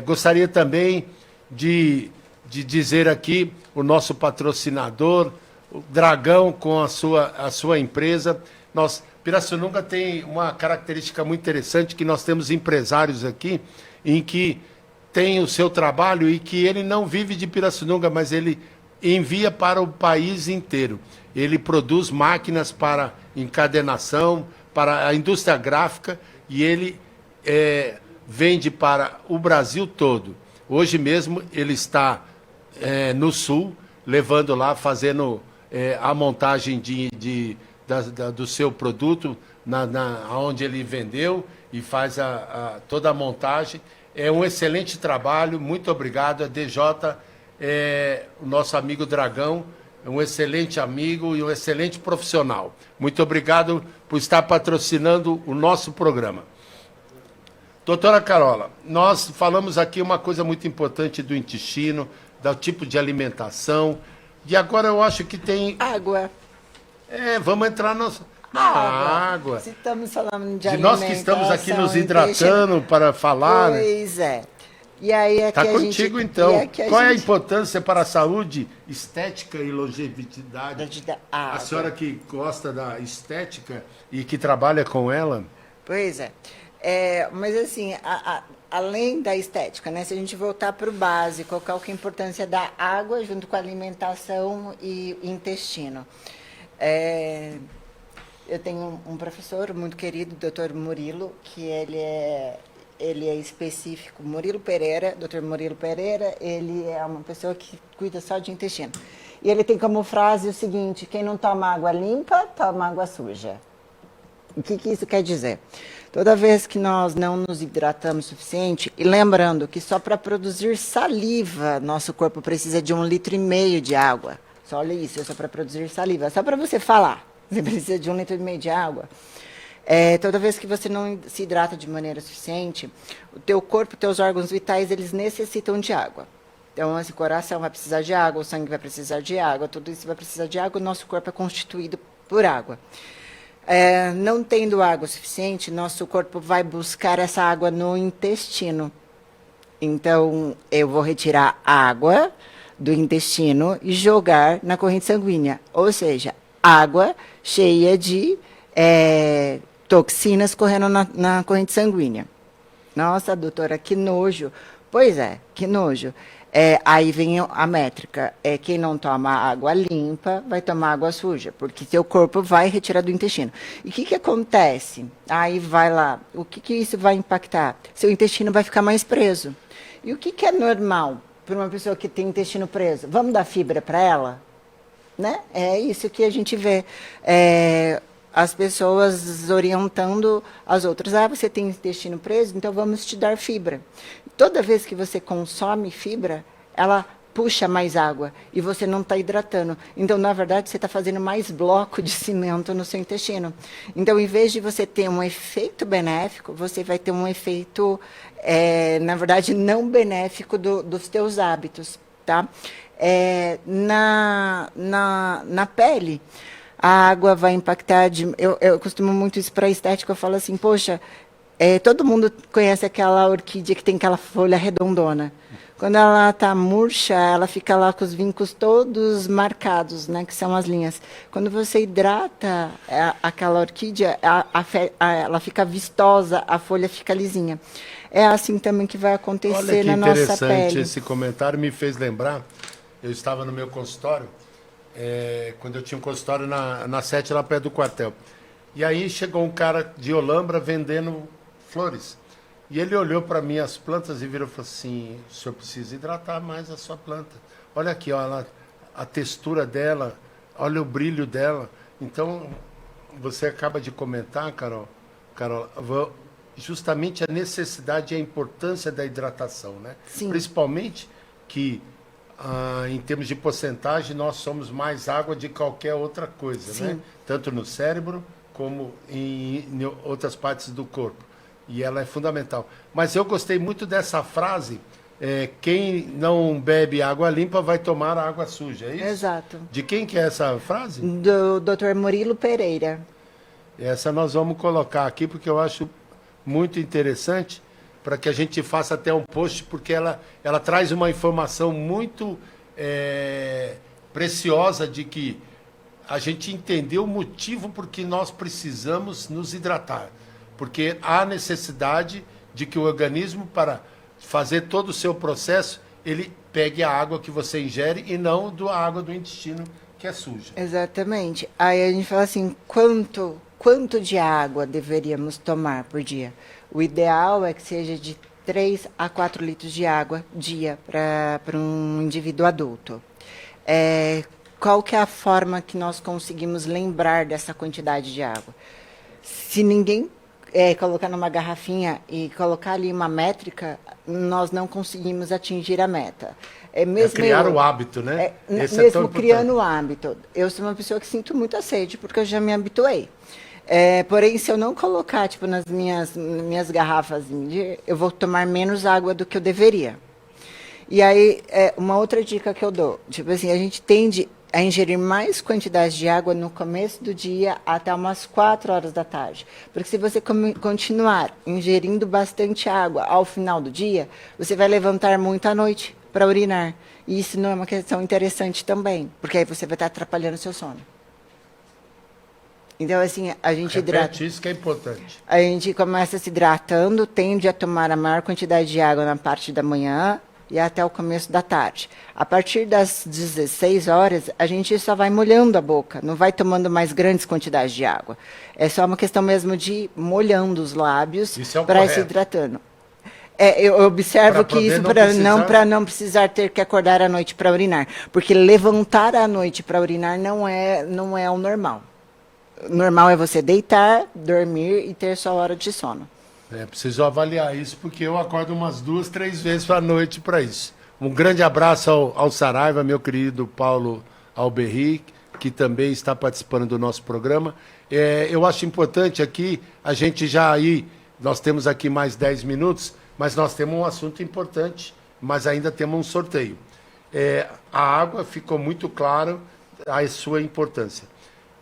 Gostaria também de dizer aqui o nosso patrocinador, o Dragão, com a sua empresa. Nós Pirassununga tem uma característica muito interessante, que nós temos empresários aqui em que tem o seu trabalho e que ele não vive de Pirassununga, mas ele envia para o país inteiro. Ele produz máquinas para encadenação, para a indústria gráfica, e ele vende para o Brasil todo. Hoje mesmo ele está no Sul, levando lá, fazendo a montagem do seu produto, onde ele vendeu, e faz toda a montagem. É um excelente trabalho, muito obrigado. A DJ, o nosso amigo Dragão, é um excelente amigo e um excelente profissional. Muito obrigado por estar patrocinando o nosso programa. Doutora Carola, nós falamos aqui uma coisa muito importante do intestino, do tipo de alimentação, e agora eu acho que tem... Água. Vamos entrar na água. Se estamos falando de nós que estamos aqui nos hidratando para falar... Pois é. E aí está contigo, então. Qual é a importância para a saúde, estética e longevidade? A senhora que gosta da estética e que trabalha com ela... Pois é. Mas assim, além da estética, né? Se a gente voltar para o básico, qual que é a importância da água junto com a alimentação e intestino? Eu tenho um professor muito querido, o Dr. Murilo, que ele é específico, Dr. Murilo Pereira, ele é uma pessoa que cuida só de intestino. E ele tem como frase o seguinte: quem não toma água limpa, toma água suja. O que isso quer dizer? Toda vez que nós não nos hidratamos o suficiente, e lembrando que só para produzir saliva, nosso corpo precisa de 1,5 litro de água. Só olha isso, é só para produzir saliva. Só para você falar, você precisa de 1,5 litro de água. Toda vez que você não se hidrata de maneira suficiente, o teu corpo, teus órgãos vitais, eles necessitam de água. Então, esse coração vai precisar de água, o sangue vai precisar de água, tudo isso vai precisar de água, o nosso corpo é constituído por água. Não tendo água suficiente, nosso corpo vai buscar essa água no intestino. Então, eu vou retirar água do intestino e jogar na corrente sanguínea. Ou seja, água cheia de toxinas correndo na corrente sanguínea. Nossa, doutora, que nojo. Pois é, que nojo. Aí vem a métrica. Quem não toma água limpa vai tomar água suja, porque seu corpo vai retirar do intestino. E o que acontece? Aí vai lá. O que isso vai impactar? Seu intestino vai ficar mais preso. E o que é normal para uma pessoa que tem intestino preso? Vamos dar fibra para ela? Né? É isso que a gente vê. As pessoas orientando as outras. Você tem intestino preso, então vamos te dar fibra. Toda vez que você consome fibra, ela puxa mais água e você não está hidratando. Então, na verdade, você está fazendo mais bloco de cimento no seu intestino. Então, em vez de você ter um efeito benéfico, você vai ter um efeito, na verdade, não benéfico dos teus hábitos. Tá? Na pele, a água vai impactar. Eu costumo muito isso para a estética, eu falo assim, poxa, todo mundo conhece aquela orquídea que tem aquela folha redondona. Quando ela está murcha, ela fica lá com os vincos todos marcados, né, que são as linhas. Quando você hidrata aquela orquídea, ela fica vistosa, a folha fica lisinha. É assim também que vai acontecer na nossa pele. Olha que interessante, esse comentário me fez lembrar, eu estava no meu consultório, quando eu tinha um consultório na 7, lá perto do quartel. E aí chegou um cara de Olambra vendendo flores. E ele olhou para mim as plantas e virou e falou assim: o senhor precisa hidratar mais a sua planta. Olha aqui, olha a textura dela, olha o brilho dela. Então, você acaba de comentar, Carol, justamente a necessidade e a importância da hidratação, né? Sim. Principalmente que, em termos de porcentagem, nós somos mais água de qualquer outra coisa, Sim. né? Tanto no cérebro como em outras partes do corpo. E ela é fundamental. Mas eu gostei muito dessa frase, quem não bebe água limpa vai tomar água suja, é isso? Exato. De quem que é essa frase? Do Dr. Murilo Pereira. Essa nós vamos colocar aqui, porque eu acho muito interessante, para que a gente faça até um post, porque ela traz uma informação muito preciosa de que a gente entender o motivo por que nós precisamos nos hidratar. Porque há necessidade de que o organismo, para fazer todo o seu processo, ele pegue a água que você ingere e não a água do intestino, que é suja. Exatamente. Aí a gente fala assim, quanto de água deveríamos tomar por dia? O ideal é que seja de 3 a 4 litros de água dia para um indivíduo adulto. Qual que é a forma que nós conseguimos lembrar dessa quantidade de água? Se ninguém colocar numa garrafinha e colocar ali uma métrica, nós não conseguimos atingir a meta. Criar o hábito, né? Mesmo criando o hábito. Eu sou uma pessoa que sinto muita sede, porque eu já me habituei. Porém, se eu não colocar nas minhas garrafas, eu vou tomar menos água do que eu deveria. E aí, uma outra dica que eu dou, a gente tende a ingerir mais quantidade de água no começo do dia até umas 4 horas da tarde. Porque se você continuar ingerindo bastante água ao final do dia, você vai levantar muito à noite para urinar. E isso não é uma questão interessante também, porque aí você vai estar atrapalhando o seu sono. Então, assim, a gente hidrata. Isso que é importante. A gente começa se hidratando, tende a tomar a maior quantidade de água na parte da manhã e até o começo da tarde. A partir das 16 horas, a gente só vai molhando a boca, não vai tomando mais grandes quantidades de água. É só uma questão mesmo de ir molhando os lábios para ir se hidratando. Eu observo que isso para não precisar ter que acordar à noite para urinar. Porque levantar à noite para urinar não é o normal. O normal é você deitar, dormir e ter sua hora de sono. Preciso avaliar isso, porque eu acordo umas 2, 3 vezes à noite para isso. Um grande abraço ao Saraiva, meu querido Paulo Alberri, que também está participando do nosso programa. Eu acho importante aqui, a gente já aí, nós temos aqui mais 10 minutos, mas nós temos um assunto importante, mas ainda temos um sorteio. A água ficou muito claro a sua importância.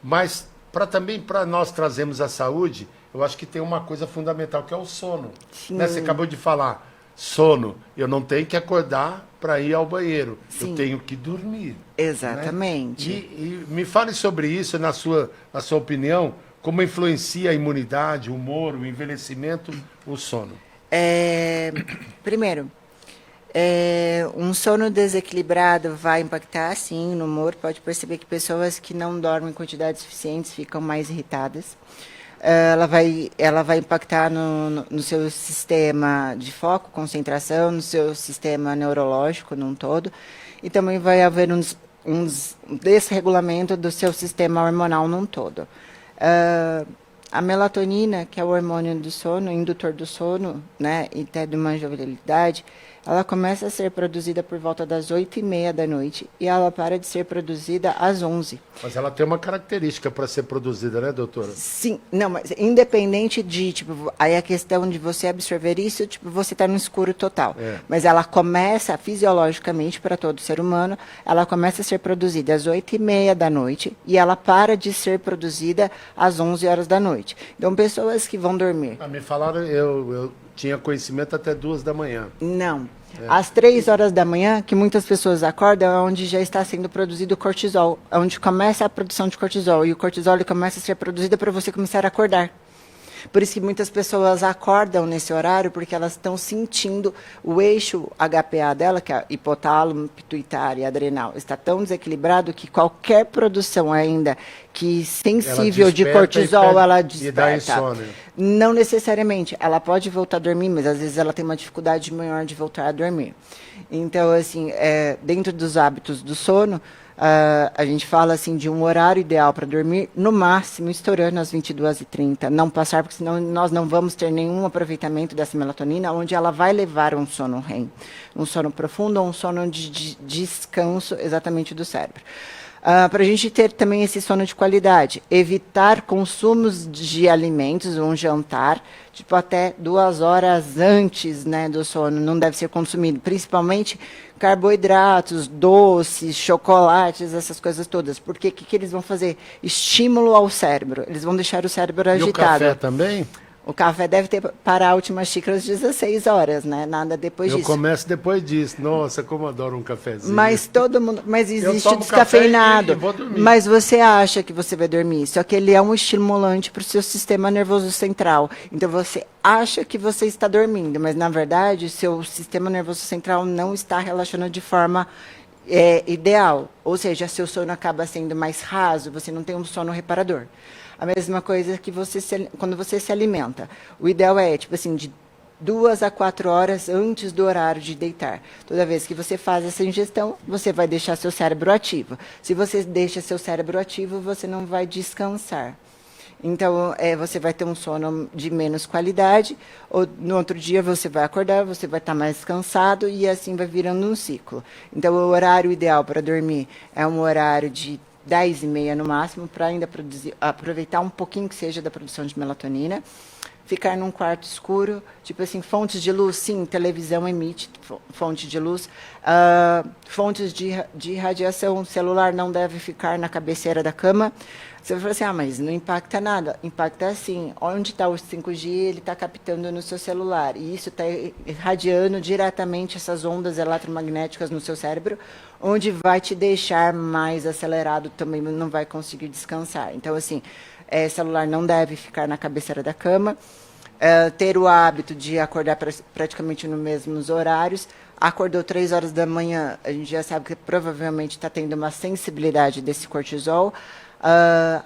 Mas também para nós trazermos a saúde, eu acho que tem uma coisa fundamental, que é o sono. Né? Você acabou de falar, sono. Eu não tenho que acordar para ir ao banheiro. Sim. Eu tenho que dormir. Exatamente. Né? E me fale sobre isso, na sua opinião, como influencia a imunidade, o humor, o envelhecimento, o sono. Primeiro, um sono desequilibrado vai impactar, sim, no humor. Pode perceber que pessoas que não dormem em quantidades suficientes ficam mais irritadas. Ela vai impactar no seu sistema de foco, concentração, no seu sistema neurológico num todo, e também vai haver um desregulamento do seu sistema hormonal num todo. A melatonina, que é o hormônio do sono, indutor do sono, né, e até de uma jovialidade, ela começa a ser produzida por volta das 8h30 da noite e ela para de ser produzida às 11. Mas ela tem uma característica para ser produzida, né, doutora? Sim, não, mas independente de, aí a questão de você absorver isso, você está no escuro total. Mas ela começa, fisiologicamente, para todo ser humano, ela começa a ser produzida às 8h30 da noite e ela para de ser produzida às 11 horas da noite. Então, pessoas que vão dormir... Me falaram, eu tinha conhecimento até 2 da manhã. Não. Às 3 horas da manhã, que muitas pessoas acordam, é onde já está sendo produzido o cortisol, é onde começa a produção de cortisol, e o cortisol ele começa a ser produzido para você começar a acordar. Por isso que muitas pessoas acordam nesse horário, porque elas estão sentindo o eixo HPA dela, que é hipotálamo, pituitário e adrenal, está tão desequilibrado que qualquer produção ainda que sensível de cortisol, ela desperta. E dá insônia. Não necessariamente. Ela pode voltar a dormir, mas às vezes ela tem uma dificuldade maior de voltar a dormir. Então, assim, dentro dos hábitos do sono, a gente fala assim de um horário ideal para dormir, no máximo estourando às 22h30, não passar, porque senão nós não vamos ter nenhum aproveitamento dessa melatonina, onde ela vai levar um sono REM, um sono profundo ou um sono de descanso exatamente do cérebro. Para a gente ter também esse sono de qualidade, evitar consumos de alimentos, um jantar, até 2 horas antes, né, do sono, não deve ser consumido, principalmente carboidratos, doces, chocolates, essas coisas todas. Porque o que eles vão fazer? Estímulo ao cérebro, eles vão deixar o cérebro agitado. E o café também? O café deve ter para a última xícara às 16 horas, né? Nada depois Eu disso. começo depois disso. Nossa, como eu adoro um cafezinho. Mas todo mundo, mas existe o tomo café descafeinado. e vou dormir. Mas você acha que você vai dormir? Só que ele é um estimulante para o seu sistema nervoso central. Então você acha que você está dormindo, mas na verdade seu sistema nervoso central não está relaxando de forma ideal. Ou seja, seu sono acaba sendo mais raso. Você não tem um sono reparador. A mesma coisa que quando você se alimenta. O ideal é, tipo assim, de 2 a 4 horas antes do horário de deitar. Toda vez que você faz essa ingestão, você vai deixar seu cérebro ativo. Se você deixa seu cérebro ativo, você não vai descansar. Então, você vai ter um sono de menos qualidade, ou no outro dia você vai acordar, você vai estar mais cansado, e assim vai virando um ciclo. Então, o horário ideal para dormir é um horário de 10h30 no máximo, para ainda aproveitar um pouquinho que seja da produção de melatonina. Ficar num quarto escuro, tipo assim, fontes de luz, sim, televisão emite fonte de luz. Fontes de radiação celular não deve ficar na cabeceira da cama. Você vai falar assim, mas não impacta nada. Impacta sim. Onde está o 5G, ele está captando no seu celular. E isso está irradiando diretamente essas ondas eletromagnéticas no seu cérebro, onde vai te deixar mais acelerado, também não vai conseguir descansar. Então, assim, celular não deve ficar na cabeceira da cama. Ter o hábito de acordar praticamente nos mesmos horários. Acordou 3 horas da manhã, a gente já sabe que provavelmente está tendo uma sensibilidade desse cortisol.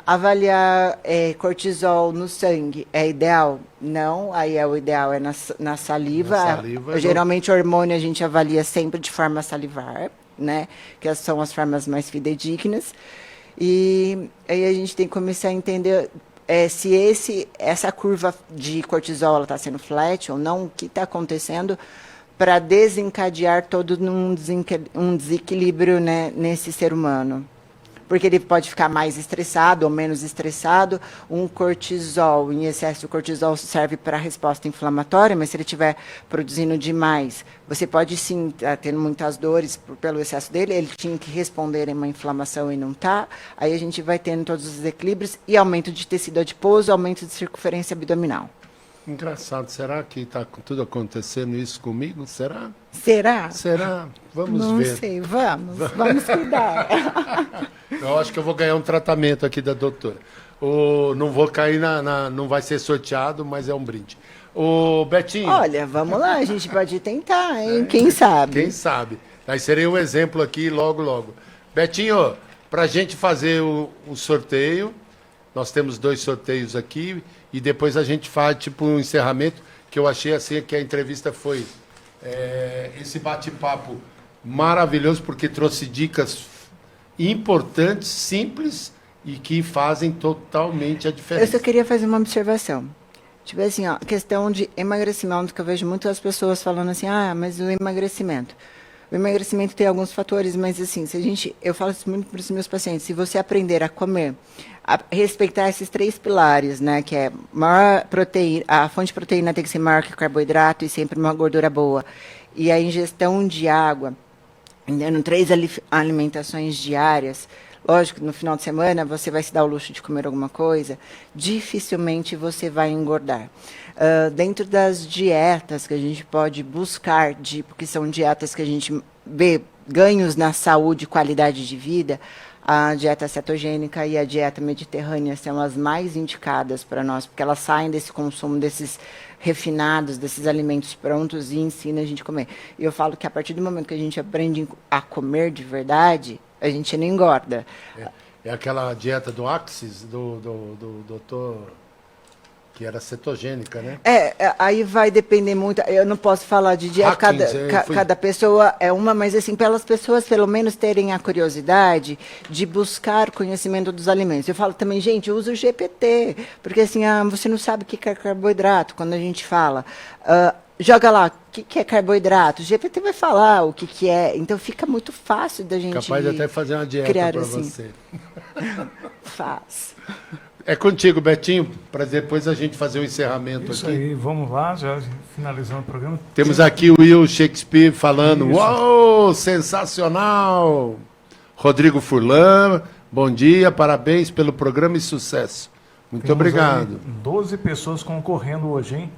Avaliar cortisol no sangue é ideal? Não, aí o ideal é na saliva. Geralmente o hormônio a gente avalia sempre de forma salivar, né? Que são as formas mais fidedignas. E aí a gente tem que começar a entender se essa curva de cortisol está sendo flat ou não, o que está acontecendo, para desencadear todo um desequilíbrio, né, nesse ser humano. Porque ele pode ficar mais estressado ou menos estressado. Um cortisol, em excesso, o cortisol serve para resposta inflamatória, mas se ele estiver produzindo demais, você pode sim estar tendo muitas dores pelo excesso dele, ele tinha que responder a uma inflamação e não está. Aí a gente vai tendo todos os desequilíbrios e aumento de tecido adiposo, aumento de circunferência abdominal. Engraçado, será que está tudo acontecendo isso comigo? Será? Será? Será? Vamos não ver. Não sei, vamos cuidar. Eu acho que eu vou ganhar um tratamento aqui da doutora. Não vou cair não vai ser sorteado, mas é um brinde. O Betinho. Olha, vamos lá, a gente pode tentar, hein? Quem sabe? Quem sabe? Aí serei um exemplo aqui logo, logo. Betinho, para a gente fazer o sorteio, nós temos 2 sorteios aqui. E depois a gente faz tipo um encerramento, que eu achei assim que a entrevista foi esse bate-papo maravilhoso, porque trouxe dicas importantes, simples e que fazem totalmente a diferença. Eu só queria fazer uma observação. Tipo assim, questão de emagrecimento, que eu vejo muitas pessoas falando assim, mas o emagrecimento. O emagrecimento tem alguns fatores, mas assim, eu falo isso muito para os meus pacientes, se você aprender a comer, a respeitar esses 3 pilares, né, que é maior proteína, a fonte de proteína tem que ser maior que o carboidrato e sempre uma gordura boa, e a ingestão de água, dando 3 alimentações diárias, lógico, no final de semana você vai se dar o luxo de comer alguma coisa, dificilmente você vai engordar. Dentro das dietas que a gente pode buscar, porque são dietas que a gente vê ganhos na saúde e qualidade de vida, a dieta cetogênica e a dieta mediterrânea são as mais indicadas para nós, porque elas saem desse consumo desses refinados, desses alimentos prontos e ensinam a gente a comer. E eu falo que a partir do momento que a gente aprende a comer de verdade, a gente não engorda. É aquela dieta do Axis, do doutor, que era cetogênica, né? Aí vai depender muito, eu não posso falar de dieta, cada pessoa é uma, mas assim, pelas pessoas pelo menos terem a curiosidade de buscar conhecimento dos alimentos. Eu falo também, gente, eu uso o GPT, porque assim, você não sabe o que é carboidrato, quando a gente fala, joga lá, o que é carboidrato? O GPT vai falar o que é, então fica muito fácil da gente capaz de até fazer uma dieta para assim. você. Faz. É contigo, Betinho, para depois a gente fazer o encerramento Isso aqui. aí, vamos lá, já finalizando o programa. Temos aqui o Will Shakespeare falando, uau, sensacional! Rodrigo Furlan, bom dia, parabéns pelo programa e sucesso. Muito Temos obrigado. aí 12 pessoas concorrendo hoje, hein?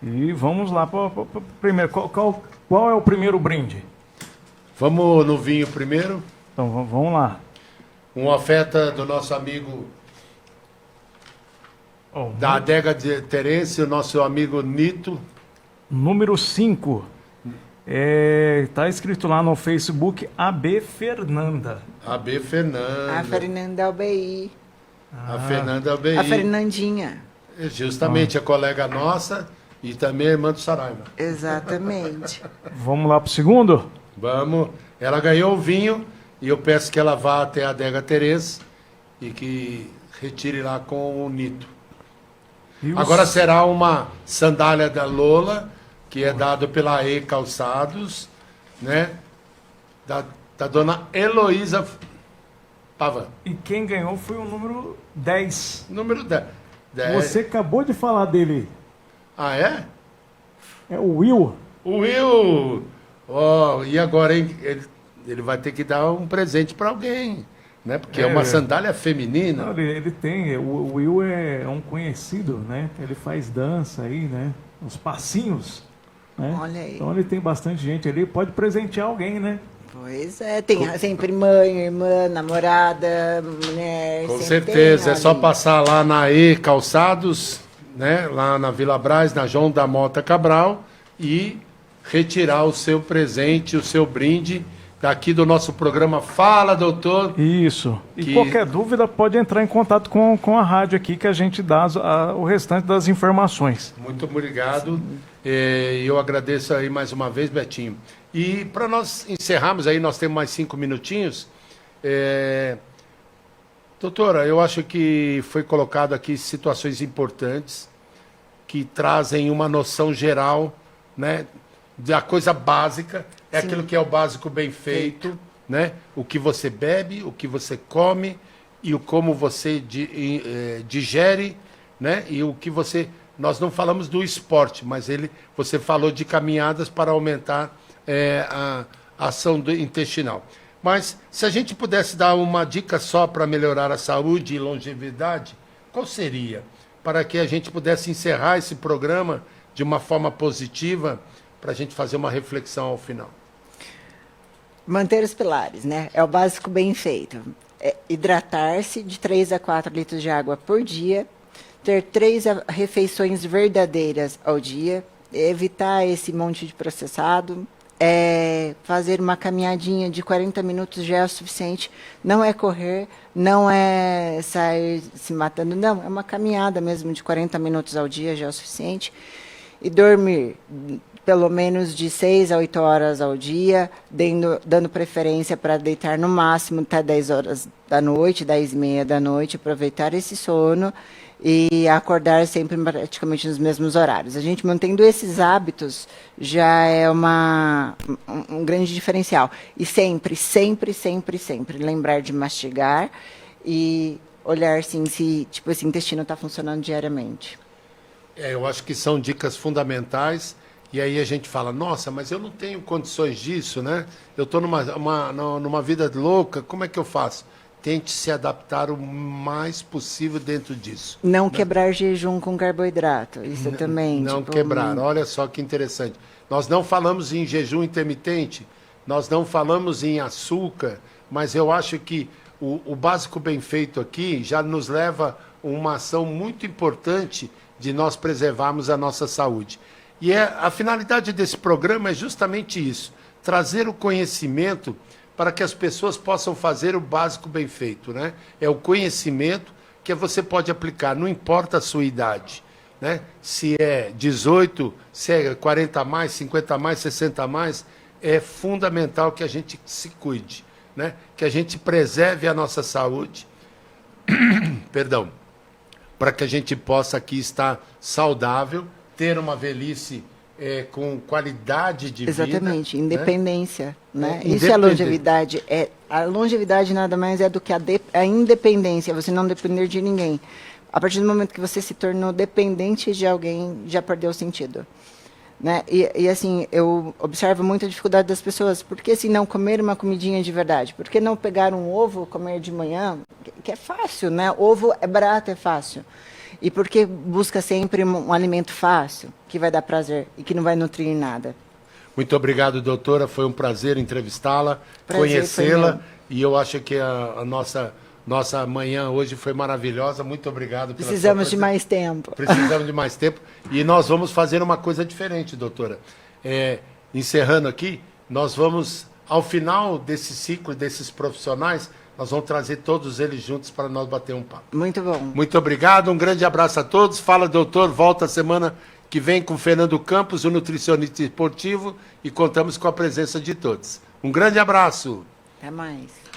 E vamos lá para primeiro. Qual é o primeiro brinde? Vamos no vinho primeiro. Então vamos lá. Uma oferta do nosso amigo Ó, da adega de Terence, o nosso amigo Nito. número 5. Tá escrito lá no Facebook AB Fernanda. AB Fernanda. A Fernanda Albeí. A Fernanda Albeí. A Fernandinha. Justamente a colega nossa e também a irmã do Saraiva. Exatamente. Vamos lá para o segundo? Vamos. Ela ganhou o vinho e eu peço que ela vá até a adega Terence e que retire lá com o Nito. E os- Agora será uma sandália da Lola, que é dado pela E Calçados, né? Da dona Heloísa Pavan. E quem ganhou foi o número 10. Número 10. Você acabou de falar dele. Ah, é? É o Will. O Will! Ó, e agora, hein? Ele vai ter que dar um presente para alguém, né? Porque é uma sandália feminina. Não, ele tem. O Will é um conhecido, né? Ele faz dança aí, né? Os passinhos. Né? Olha aí. Então ele tem bastante gente ali. Pode presentear alguém, né? Pois é, tem sempre mãe, irmã, namorada, mulher. Com sempre certeza, tem é só ali. passar lá na E Calçados, né? Lá na Vila Brás, na João da Mota Cabral e retirar o seu presente, o seu brinde daqui do nosso programa Fala, Doutor. Isso. E Que- qualquer dúvida pode entrar em contato com a rádio aqui que a gente dá o restante das informações. Muito obrigado. Eu agradeço aí mais uma vez, Betinho. E para nós encerrarmos aí, nós temos mais 5 minutinhos. Doutora, eu acho que foi colocado aqui situações importantes que trazem uma noção geral, né, da coisa básica, é aquilo que é o básico bem feito, né? O que você bebe, o que você come e o como você digere, né? E o que você... Nós não falamos do esporte, mas você falou de caminhadas para aumentar a ação intestinal. Mas se a gente pudesse dar uma dica só para melhorar a saúde e longevidade, qual seria? Para que a gente pudesse encerrar esse programa de uma forma positiva, para a gente fazer uma reflexão ao final. Manter os pilares, né? É o básico bem feito. É hidratar-se de 3 a 4 litros de água por dia, ter 3 refeições verdadeiras ao dia, evitar esse monte de processado, fazer uma caminhadinha de 40 minutos já é o suficiente. Não é correr, não é sair se matando, não. É uma caminhada mesmo de 40 minutos ao dia já é o suficiente. E dormir pelo menos de 6 a 8 horas ao dia, dando preferência para deitar no máximo até 10 horas da noite, 10h30 da noite, aproveitar esse sono e acordar sempre praticamente nos mesmos horários. A gente mantendo esses hábitos já é um grande diferencial. E sempre lembrar de mastigar e olhar assim, se tipo, esse intestino está funcionando diariamente. Eu acho que são dicas fundamentais. E aí a gente fala, nossa, mas eu não tenho condições disso, né? Eu estou numa vida louca, como é que eu faço? Tente se adaptar o mais possível dentro disso. Não quebrar jejum com carboidrato, isso também. Não tipo, quebrar, olha só que interessante. Nós não falamos em jejum intermitente, nós não falamos em açúcar, mas eu acho que o básico bem feito aqui já nos leva a uma ação muito importante de nós preservarmos a nossa saúde. E a finalidade desse programa é justamente isso, trazer o conhecimento para que as pessoas possam fazer o básico bem feito, né? É o conhecimento que você pode aplicar, não importa a sua idade, né? Se é 18, se é 40 a mais, 50 a mais, 60 a mais, é fundamental que a gente se cuide, né? Que a gente preserve a nossa saúde, perdão, para que a gente possa aqui estar saudável, ter uma velhice com qualidade de vida. Exatamente, independência. Né? É, Isso é a longevidade. A longevidade nada mais é do que a independência, você não depender de ninguém. A partir do momento que você se tornou dependente de alguém, já perdeu o sentido. Né? E assim, eu observo muito a dificuldade das pessoas. Por que se não comer uma comidinha de verdade? Por que não pegar um ovo, comer de manhã? Que é fácil, né? Ovo é barato, é fácil. E por que busca sempre um alimento fácil, que vai dar prazer e que não vai nutrir em nada? Muito obrigado, doutora. Foi um prazer entrevistá-la, Prazer conhecê-la. foi meu. E eu acho que a nossa manhã hoje foi maravilhosa. Muito obrigado pela Precisamos sua de mais tempo. Precisamos de mais tempo. E nós vamos fazer uma coisa diferente, doutora. Encerrando aqui, nós vamos, ao final desse ciclo, desses profissionais, nós vamos trazer todos eles juntos para nós bater um papo. Muito bom. Muito obrigado, um grande abraço a todos. Fala, doutor, volta a semana que vem com Fernando Campos, o nutricionista esportivo, e contamos com a presença de todos. Um grande abraço. Até mais.